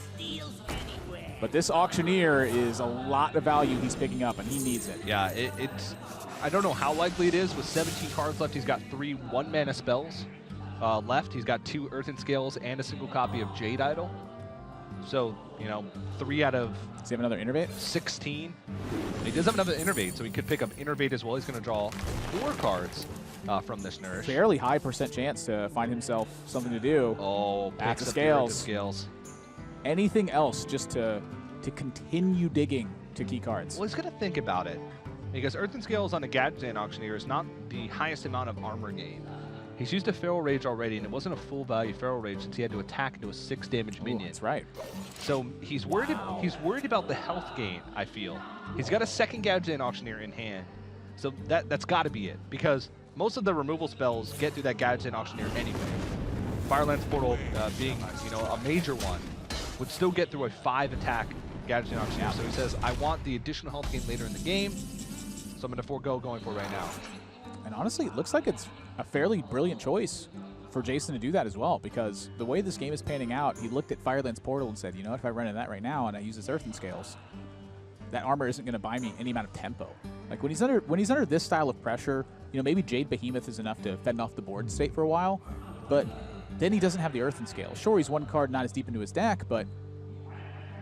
But this Auctioneer is a lot of value he's picking up, and he needs it. Yeah, it's... I don't know how likely it is. With 17 cards left, he's got 3 1-mana spells left. He's got 2 Earthen Scales and a single copy of Jade Idol. So, you know, 3 out of... Does he have another Innervate? 16. He does have another Innervate, so he could pick up Innervate as well. He's going to draw 4 cards from this Nourish. Fairly high % chance to find himself something to do. Oh, Axe of Scales. Scales. Anything else just to continue digging to key cards? Well, he's going to think about it. Because Earthen Scales on the Gadgetzan Auctioneer is not the highest amount of armor gain. He's used a Feral Rage already, and it wasn't a full value Feral Rage since he had to attack into a 6 damage minion. That's right. So he's worried about the health gain, I feel. He's got a second Gadgetzan Auctioneer in hand. So that's got to be it. Because most of the removal spells get through that Gadgetzan Auctioneer anyway. Firelance Portal being, you know, a major one, would still get through a 5-attack Gadgetzan Auctioneer. Yeah. So he says, I want the additional health gain later in the game, so I'm going to forego going for it right now. And honestly, it looks like it's a fairly brilliant choice for Jason to do that as well, because the way this game is panning out, he looked at Firelance Portal and said, you know what, if I run into that right now and I use his Earthen Scales, that armor isn't going to buy me any amount of tempo. Like when he's under this style of pressure, you know, maybe Jade Behemoth is enough to fend off the board state for a while, but then he doesn't have the Earthen Scales. Sure, he's 1 card not as deep into his deck, but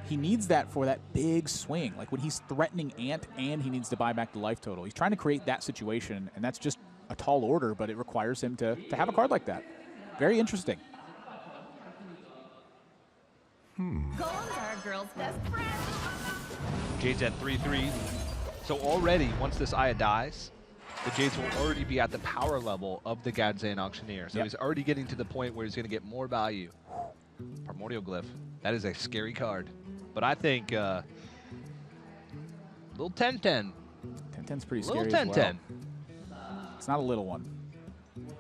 he needs that for that big swing. Like when he's threatening Ant and he needs to buy back the life total. He's trying to create that situation, and that's just a tall order, but it requires him to have a card like that. Very interesting. Golems are a girl's best friend. Jade's at 3-3. So already, once this Aya dies, the Jades will already be at the power level of the Gadgetzan Auctioneer. So he's already getting to the point where he's going to get more value. Primordial Glyph. That is a scary card. But I think little 10-10. 10-10's pretty scary Little 10-10. as well. It's not a little one.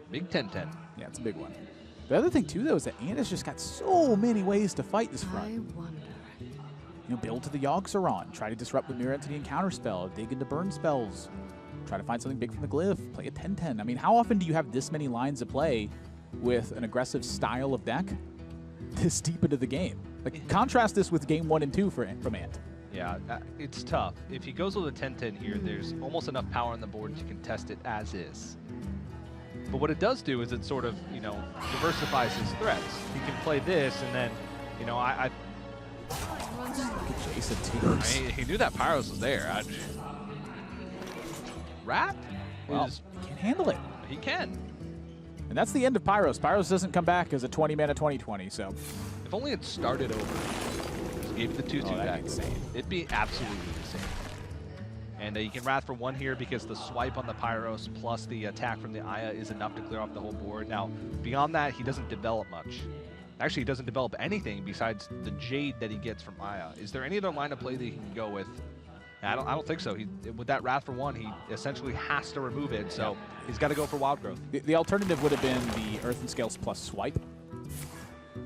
Big 10-10. Yeah, it's a big one. The other thing, too, though, is that Ant has just got so many ways to fight this front. I wonder. You know, build to the Yogg-Saron, try to disrupt with Mirror Entity and Counterspell, dig into burn spells, try to find something big from the Glyph, play a 10-10. I mean, how often do you have this many lines of play with an aggressive style of deck this deep into the game? Like, contrast this with game 1 and 2 from Ant. Yeah, it's tough. If he goes with a 10-10 here, there's almost enough power on the board to contest it as is. But what it does do is it sort of, you know, diversifies his threats. He can play this, and then, you know, Look at Jason, too. he knew that Pyros was there. Rat? Well, he can't handle it. He can. And that's the end of Pyros. Pyros doesn't come back as a 20-mana 20/20, so. If only it started over. Just gave you the 2/2 back. It'd be absolutely insane. And you can Wrath for 1 here because the swipe on the Pyros plus the attack from the Aya is enough to clear off the whole board. Now, beyond that, he doesn't develop much. Actually, he doesn't develop anything besides the Jade that he gets from Aya. Is there any other line of play that he can go with? I don't think so. With that Wrath for 1, he essentially has to remove it, so he's got to go for Wild Growth. The alternative would have been the Earthen Scales plus swipe,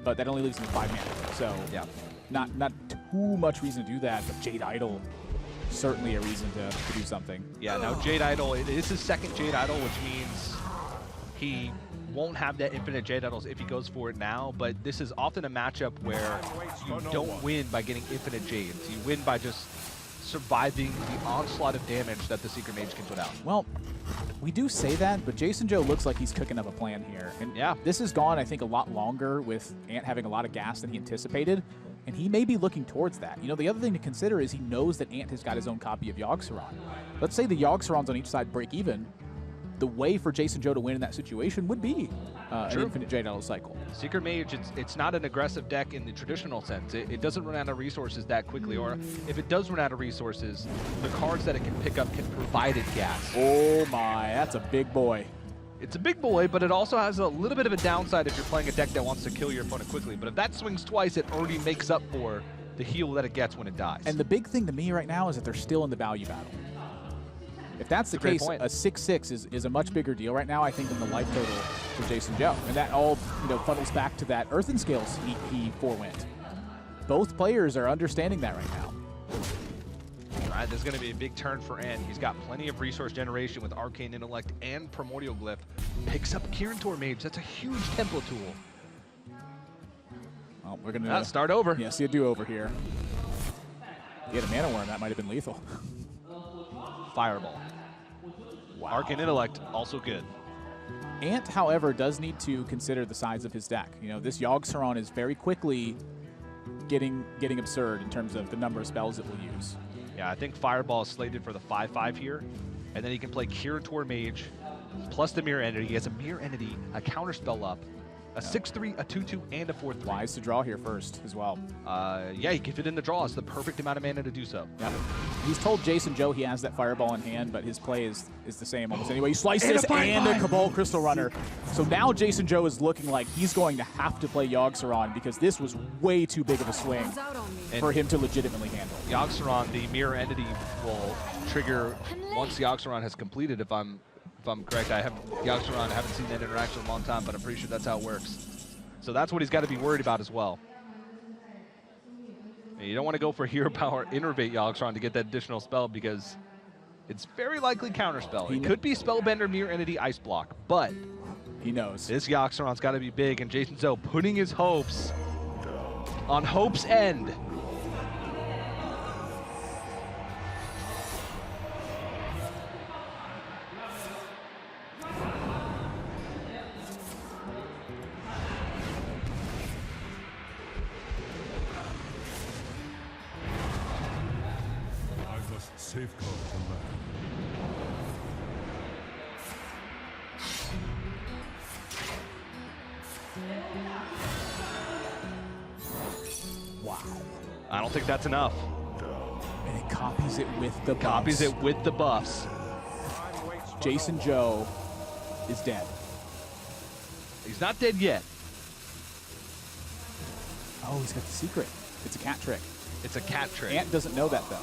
but that only leaves him with 5 mana. So yeah, not too much reason to do that, but Jade Idol, certainly a reason to do something. Yeah, now Jade Idol, it is his second Jade Idol, which means he won't have that infinite Jade Idols if he goes for it now, but this is often a matchup where you don't win by getting infinite Jades. You win by just surviving the onslaught of damage that the Secret Mage can put out. Well, we do say that, but JasonZhou looks like he's cooking up a plan here. And yeah, this has gone, I think, a lot longer with Ant having a lot of gas than he anticipated, and he may be looking towards that. You know, the other thing to consider is he knows that Ant has got his own copy of Yogg-Saron. Let's say the Yogg-Sarons on each side break even. The way for JasonZhou to win in that situation would be an infinite Jade Idol cycle. Secret Mage, it's not an aggressive deck in the traditional sense. It doesn't run out of resources that quickly, or if it does run out of resources, the cards that it can pick up can provide it gas. Oh my, that's a big boy. It's a big boy, but it also has a little bit of a downside if you're playing a deck that wants to kill your opponent quickly. But if that swings twice, it already makes up for the heal that it gets when it dies. And the big thing to me right now is that they're still in the value battle. If that's the case, a 6/6 is a much bigger deal right now, I think, than the life total for JasonZhou. And that all, you know, funnels back to that Earthen Scales he forewent. Both players are understanding that right now. All right, there's going to be a big turn for Ant. He's got plenty of resource generation with Arcane Intellect and Primordial Glyph. Picks up Kirin Mage. That's a huge tempo tool. Well, we're going to start over. Yeah, see a do-over here. He had a Mana Worm. That might have been lethal. Fireball. Wow. Arcane Intellect, also good. Ant, however, does need to consider the size of his deck. You know, this yogg-saron is very quickly getting absurd in terms of the number of spells it will use. Yeah, I think Fireball is slated for the 5/5 here. And then he can play Kirin Mage plus the Mirror Entity. He has a Mirror Entity, a Counterspell up, a 6/3, a 2/2, and a 4/3. Wise to draw here first as well. Yeah, he can fit in the draw. It's the perfect amount of mana to do so. Yep. He's told JasonZhou he has that Fireball in hand, but his play is the same almost anyway. You slice this and a Cabal Crystal Runner. So now JasonZhou is looking like he's going to have to play yogg-saron because this was way too big of a swing for him to legitimately handle. Yogg-saron, the Mirror Entity, will trigger once Yogg-saron has completed. If I'm correct, Yogg-saron, I haven't seen that interaction in a long time, but I'm pretty sure that's how it works. So that's what he's got to be worried about as well. And you don't want to go for Hero Power Innervate Yogg-saron to get that additional spell because it's very likely Counterspell. It could be Spellbender, Mirror Entity, Ice Block, but he knows this Yogg-saron's got to be big, and JasonZhou putting his hopes on Hope's End. Safeguard the land. Wow. I don't think that's enough. And it copies it with the buffs. Copies it with the buffs. JasonZhou is dead. He's not dead yet. Oh, he's got the secret. It's a cat trick. It's a cat trick. Ant doesn't know that, though.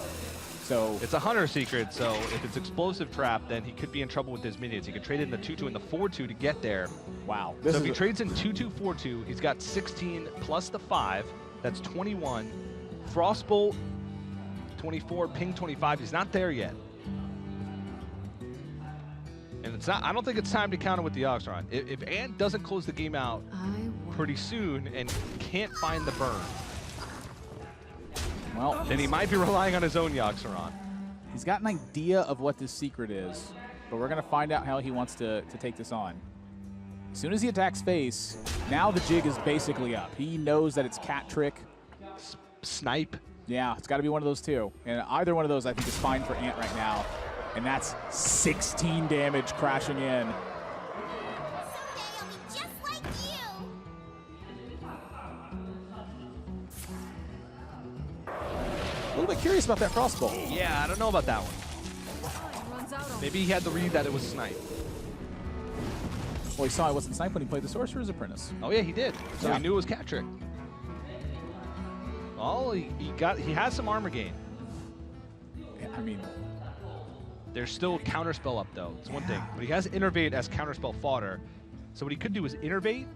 So it's a hunter secret, so if it's explosive trap, then he could be in trouble with his minions. He could trade in the 2/2 and the 4/2 to get there. Wow. So if he trades in 2/2, 4/2, he's got 16 plus the 5. That's 21. Frostbolt, 24. Ping, 25. He's not there yet. And it's not. I don't think it's time to counter with the yogg-saron. If Ant doesn't close the game out pretty soon and can't find the burn, well, then he might be relying on his own yogg-saron. He's got an idea of what this secret is, but we're going to find out how he wants to take this on. As soon as he attacks face, now the jig is basically up. He knows that it's cat trick. Snipe. Yeah, it's got to be one of those two. And either one of those I think is fine for Ant right now. And that's 16 damage crashing in. A little bit curious about that Frostbolt. Yeah, I don't know about that one. Maybe he had the read that it was snipe. Well, he saw it wasn't snipe when he played the Sorcerer's Apprentice. Oh yeah, he did. So he knew it was cat trick. Oh, he has some armor gain. Yeah, I mean, there's still counterspell up though. It's one thing, but he has Innervate as counterspell fodder. So what he could do is Innervate,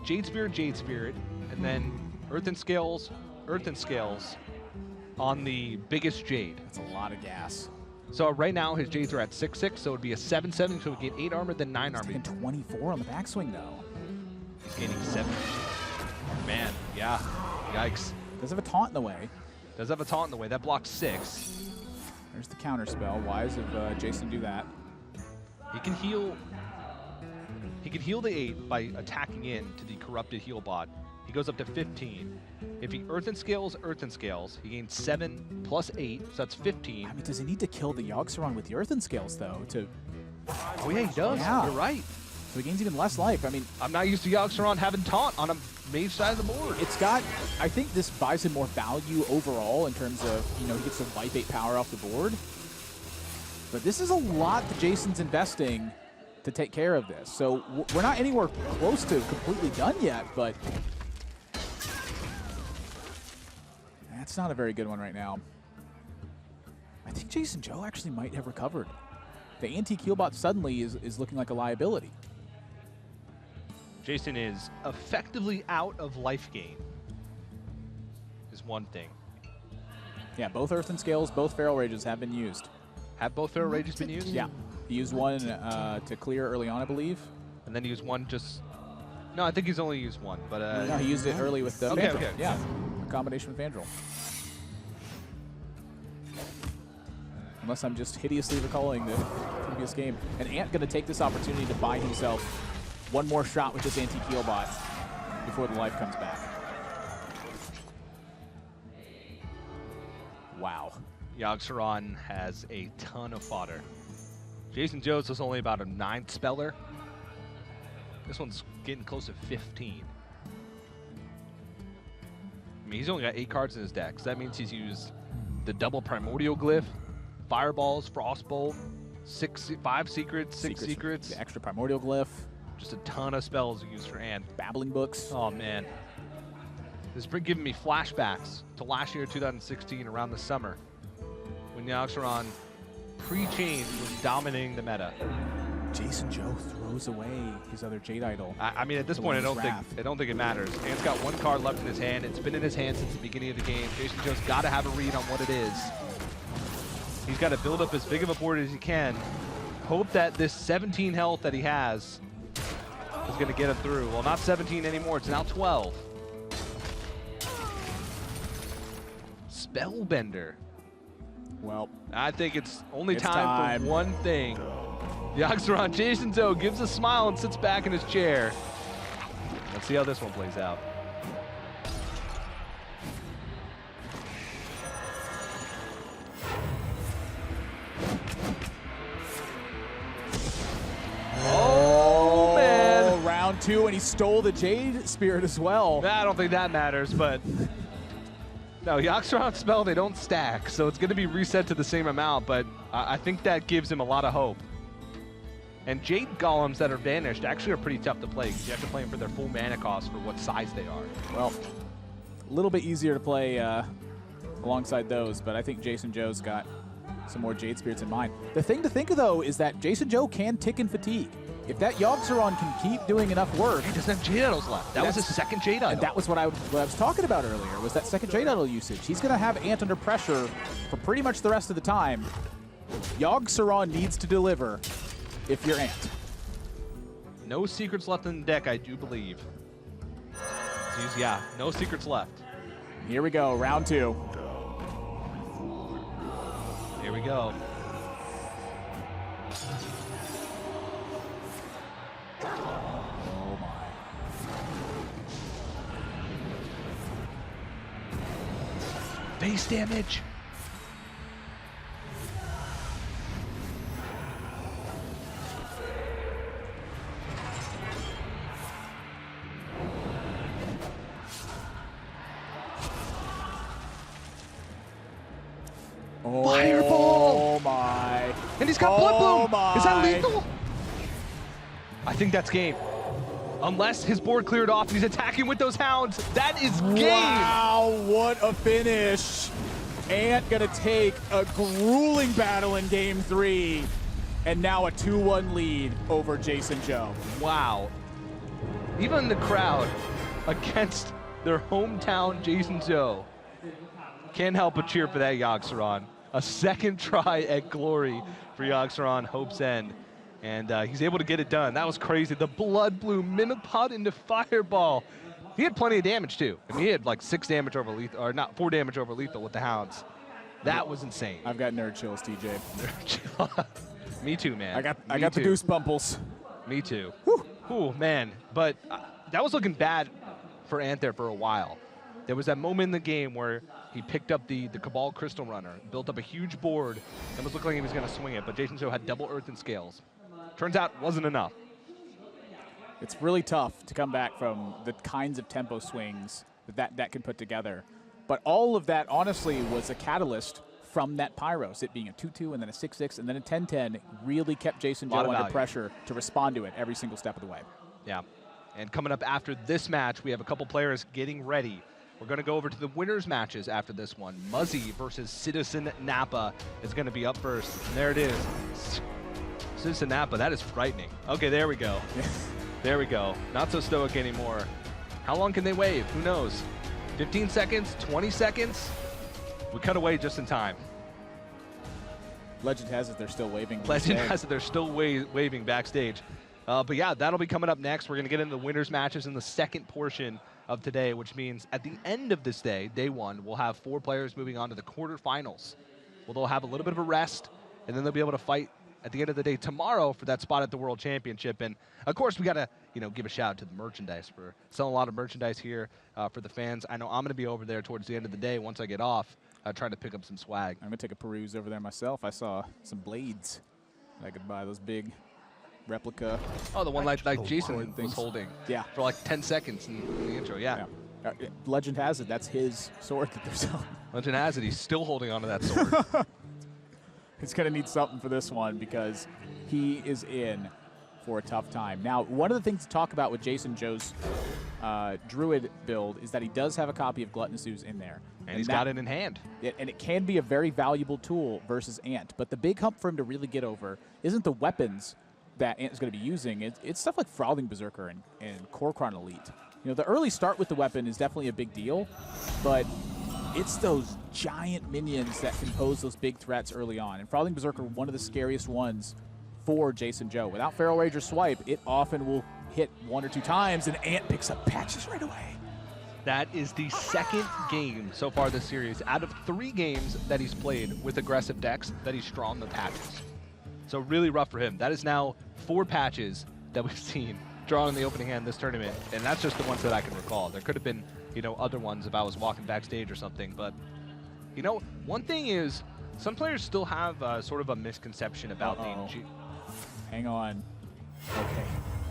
Jade Spirit, and then Earthen Scales on the biggest Jade. That's a lot of gas. So right now his Jades are at 6/6, so it would be a 7/7, so he would gain 8 armor, then 9 armor. He's taking 24 on the backswing though. He's gaining 7. Man, yeah, yikes. Does have a taunt in the way. Does have a taunt in the way. That blocks 6. There's the counter spell. Wise of Jason do that. He can heal. He can heal the 8 by attacking in to the corrupted heal bot. He goes up to 15. If he Earthen Scales, he gains 7 plus 8, so that's 15. I mean, does he need to kill the yogg-saron with the Earthen Scales though? Oh yeah, he does. Yeah. You're right. So he gains even less life. I mean, I'm not used to yogg-saron having taunt on a mage side of the board. It's got, I think this buys him more value overall in terms of, you know, he gets some life 8 power off the board. But this is a lot that Jason's investing to take care of this. So we're not anywhere close to completely done yet, but that's not a very good one right now. I think JasonZhou actually might have recovered. The antique heal bot suddenly is looking like a liability. Jason is effectively out of life gain, is one thing. Yeah, both Earth and Scales, both Feral Rages have been used. Have both Feral Rages been used? Yeah. He used one to clear early on, I believe. And then he used one just... No, I think he's only used one, but... no, he used it early with the okay, Fandral. okay. Yeah, a combination with Fandral. Unless I'm just hideously recalling the previous game. And Ant going to take this opportunity to buy himself one more shot with this anti-heal bot before the life comes back. Wow. Yogg-saron has a ton of fodder. JasonZhou is only about a 9th speller. This one's getting close to 15. I mean, he's only got 8 cards in his deck, so that means he's used the double primordial glyph, fireballs, frostbolt, 5 secrets, 6 secrets. The extra primordial glyph. Just a ton of spells used for Ant. Babbling books. Oh, man. This has been giving me flashbacks to last year, 2016, around the summer, when Yogg-saron pre-change was dominating the meta. JasonZhou throws away his other Jade Idol. I mean, at this point, I don't think it matters. Ant's got 1 card left in his hand. It's been in his hand since the beginning of the game. JasonZhou's got to have a read on what it is. He's got to build up as big of a board as he can. Hope that this 17 health that he has is going to get him through. Well, not 17 anymore. It's now 12. Spellbender. Well, I think it's only time for one thing. Yogg-saron, JasonZhou gives a smile and sits back in his chair. Let's see how this one plays out. Oh, man. Round 2, and he stole the Jade Spirit as well. I don't think that matters, but... No, Yogg-saron spell, they don't stack, so it's going to be reset to the same amount, but I think that gives him a lot of hope. And Jade Golems that are vanished actually are pretty tough to play, because you have to play them for their full mana cost for what size they are. Well, a little bit easier to play alongside those, but I think JasonZhou's got some more Jade Spirits in mind. The thing to think of, though, is that JasonZhou can tick and fatigue. If that Yogg-saron can keep doing enough work... He doesn't have Jade Idols left. That was his second Jade Idol. And that was what I was talking about earlier, was that second Jade Idol usage. He's going to have Ant under pressure for pretty much the rest of the time. Yogg-saron needs to deliver if you're Ant. No secrets left in the deck, I do believe. Yeah, no secrets left. Here we go, round 2. Here we go. Oh my. Base damage. Fireball! Oh my. And he's got Blood Bloom! My. Is that lethal? I think that's game. Unless his board cleared off and he's attacking with those hounds, that is game! Wow, what a finish. Ant gonna take a grueling battle in game 3, and now a 2-1 lead over JasonZhou. Wow. Even the crowd against their hometown JasonZhou can't help but cheer for that Yogg-saron. A second try at glory for Yogg-saron, Hope's End. And he's able to get it done. That was crazy. The Blood Bloom, Mimic Pot into Fireball. He had plenty of damage, too. I mean, he had like 6 damage over lethal, or not, 4 damage over lethal with the hounds. That was insane. I've got nerd chills, TJ. Nerd chill. Me too, man. I got the goosebumples. Me too. Whew. Ooh, man. But that was looking bad for Ant there for a while. There was that moment in the game where he picked up the Cabal Crystal Runner, built up a huge board, and was looking like he was going to swing it, but JasonZhou had double Earth and Scales. Turns out it wasn't enough. It's really tough to come back from the kinds of tempo swings that can put together. But all of that, honestly, was a catalyst from that Pyros. It being a 2-2 and then a 6-6 and then a 10-10 really kept JasonZhou under pressure to respond to it every single step of the way. Yeah. And coming up after this match, we have a couple players getting ready. We're going to go over to the winners matches after this one. Muzzy versus Citizen Napa is going to be up first. And there it is. Citizen Napa, that is frightening. Okay, there we go. There we go. Not so stoic anymore. How long can they wave? Who knows? 15 seconds? 20 seconds? We cut away just in time. Legend has it they're still waving. Legend has it they're still waving backstage. But yeah, that'll be coming up next. We're going to get into the winners matches in the second portion of today, which means at the end of this day, day one, we'll have 4 players moving on to the quarterfinals. Well, they'll have a little bit of a rest, and then they'll be able to fight at the end of the day tomorrow for that spot at the World Championship. And of course, we got to, give a shout out to the merchandise. We're selling a lot of merchandise here for the fans. I know I'm going to be over there towards the end of the day once I get off, trying to pick up some swag. I'm going to take a peruse over there myself. I saw some blades. I could buy those big replica. Oh, the one like Jason was holding. Yeah. For like 10 seconds in the intro, yeah. Legend has it that's his sword that they're selling. Legend has it he's still holding onto that sword. He's going to need something for this one because he is in for a tough time. Now, one of the things to talk about with JasonZhou's druid build is that he does have a copy of Gluttonous Ooze in there. And he's got it in hand. And it can be a very valuable tool versus Ant. But the big hump for him to really get over isn't the weapons that Ant is going to be using. It's stuff like Frothing Berserker and Kor'kron Elite. The early start with the weapon is definitely a big deal, but it's those giant minions that can pose those big threats early on. And Frothing Berserker, one of the scariest ones for JasonZhou. Without Feral Rage or Swipe, it often will hit 1 or 2 times, and Ant picks up patches right away. That is the second game so far this series out of 3 games that he's played with aggressive decks that he's drawn the patches. So really rough for him. That is now 4 patches that we've seen drawn in the opening hand this tournament, and that's just the ones that I can recall. There could have been, other ones if I was walking backstage or something, but, one thing is some players still have sort of a misconception about the... Hang on. Okay.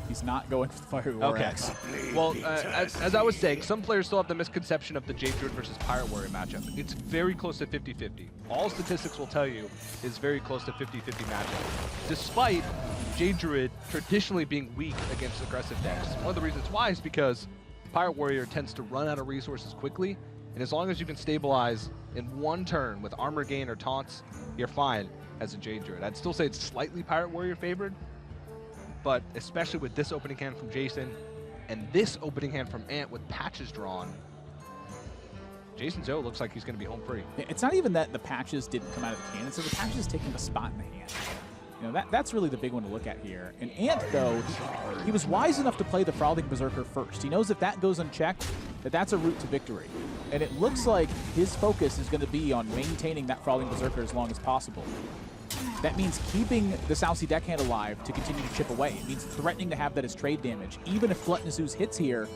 He's not going for the Fire War X. Well, as I was saying, some players still have the misconception of the Jade Druid versus Pirate Warrior matchup. It's very close to 50-50. All statistics will tell you is very close to 50-50 matchup. Despite Jade Druid traditionally being weak against aggressive decks. One of the reasons why is because Pirate Warrior tends to run out of resources quickly, and as long as you can stabilize in 1 turn with armor gain or taunts, you're fine as a Jade Druid. I'd still say it's slightly Pirate Warrior favored, but especially with this opening hand from Jason and this opening hand from Ant with patches drawn, JasonZhou looks like he's going to be home free. It's not even that the patches didn't come out of the cannon, so the patches taking a spot in the hand. That's really the big one to look at here. And Ant, though, he was wise enough to play the Frothing Berserker first. He knows if that goes unchecked, that's a route to victory. And it looks like his focus is going to be on maintaining that Frothing Berserker as long as possible. That means keeping the South Sea deckhand alive to continue to chip away. It means threatening to have that as trade damage. Even if Gluttonous Ooze hits here,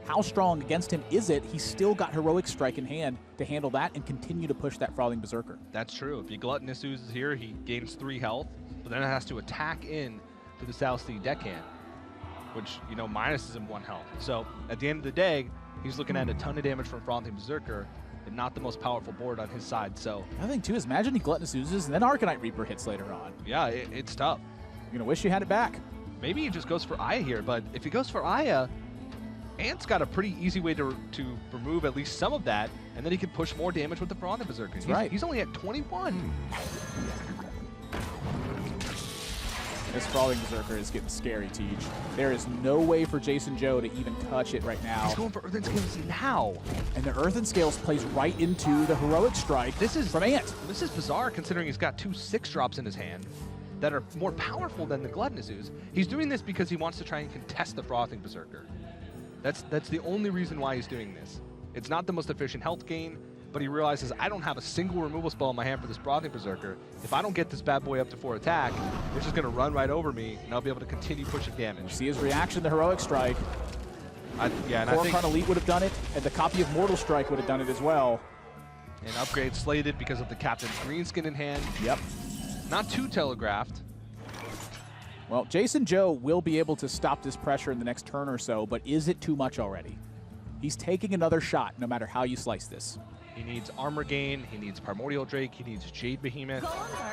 how strong against him is it? He's still got Heroic Strike in hand to handle that and continue to push that Frothing Berserker. That's true. If he Gluttonous Oozes here, he gains 3 health, but then it has to attack in to the South Sea deckhand, which, minuses him 1 health. So at the end of the day, he's looking at a ton of damage from Frothing Berserker, and not the most powerful board on his side. So the other thing too is imagine he Gluttonous Oozes and then Arcanite Reaper hits later on. Yeah, it's tough. You're gonna wish you had it back. Maybe he just goes for Aya here, but if he goes for Aya, Ant's got a pretty easy way to remove at least some of that, and then he can push more damage with the Frothing Berserker. He's only at 21. This Frothing Berserker is getting scary, Teach. There is no way for JasonZhou to even touch it right now. He's going for Earthen Scales now. And the Earthen Scales plays right into the Heroic Strike from Ant. This is bizarre considering he's got 2 6-drops in his hand that are more powerful than the Gluttonous Ooze. He's doing this because he wants to try and contest the Frothing Berserker. That's the only reason why he's doing this. It's not the most efficient health gain, but he realizes I don't have a single removal spell in my hand for this Frothing Berserker. If I don't get this bad boy up to 4 attack, it's just going to run right over me, and I'll be able to continue pushing damage. See his reaction to Heroic Strike. Kor'kron Elite would have done it, and the copy of Mortal Strike would have done it as well. And upgrade slated because of the Captain's Greenskin in hand. Yep. Not too telegraphed. Well, JasonZhou will be able to stop this pressure in the next turn or so, but is it too much already? He's taking another shot no matter how you slice this. He needs armor gain, he needs Primordial Drake, he needs Jade Behemoth.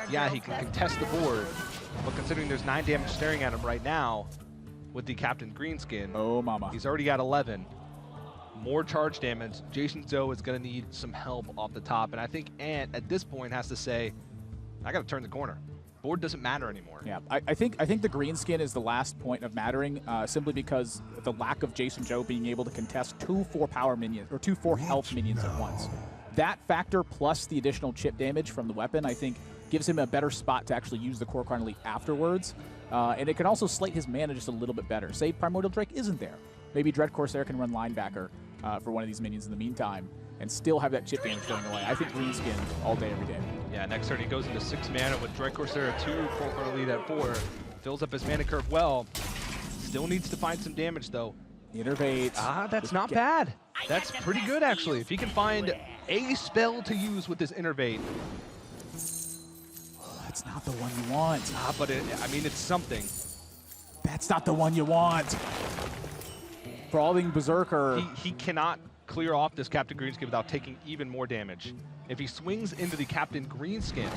Yeah, he can contest the board, but considering there's 9 damage staring at him right now with the Captain Greenskin, oh mama, he's already got 11. More charge damage. JasonZhou is going to need some help off the top, and I think Ant at this point has to say, I got to turn the corner. Board doesn't matter anymore. Yeah, I think the Greenskin is the last point of mattering, simply because the lack of JasonZhou being able to contest 2 4-power minions or 2 4-health minions at once. That factor plus the additional chip damage from the weapon, I think, gives him a better spot to actually use the Core Chrono Elite afterwards. And it can also slate his mana just a little bit better. Say Primordial Drake isn't there. Maybe Dread Corsair can run linebacker for one of these minions in the meantime and still have that chip damage going away. I think Greenskin all day, every day. Yeah, next turn he goes into 6 mana with Dread Corsair at 2, Core Chrono Elite at 4. Fills up his mana curve well. Still needs to find some damage, though. Innervate. Ah, that's not bad. That's pretty good, actually. If he can find a spell to use with this Innervate. That's not the one you want. Ah, but I mean, it's something. That's not the one you want. Brawling Berserker. He cannot clear off this Captain Greenskin without taking even more damage. If he swings into the Captain Greenskin,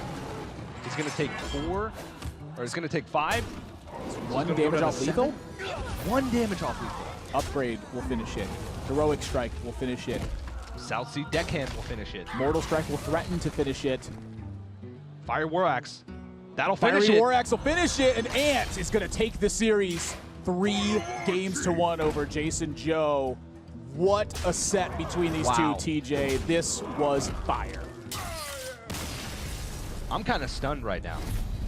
he's going to take 4, or he's going to take 5. One damage off lethal? 1 damage off lethal. Upgrade will finish it. Heroic Strike will finish it. South Sea Deckhand will finish it. Mortal Strike will threaten to finish it. Fire War Axe. That'll finish it. Fiery War Axe will finish it, and Ant is going to take the series 3-1 over JasonZhou. What a set between these two, TJ. This was fire. I'm kind of stunned right now.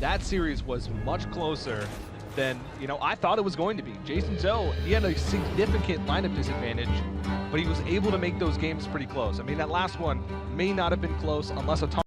That series was much closer than, I thought it was going to be. JasonZhou, he had a significant lineup disadvantage, but he was able to make those games pretty close. I mean, that last one may not have been close unless a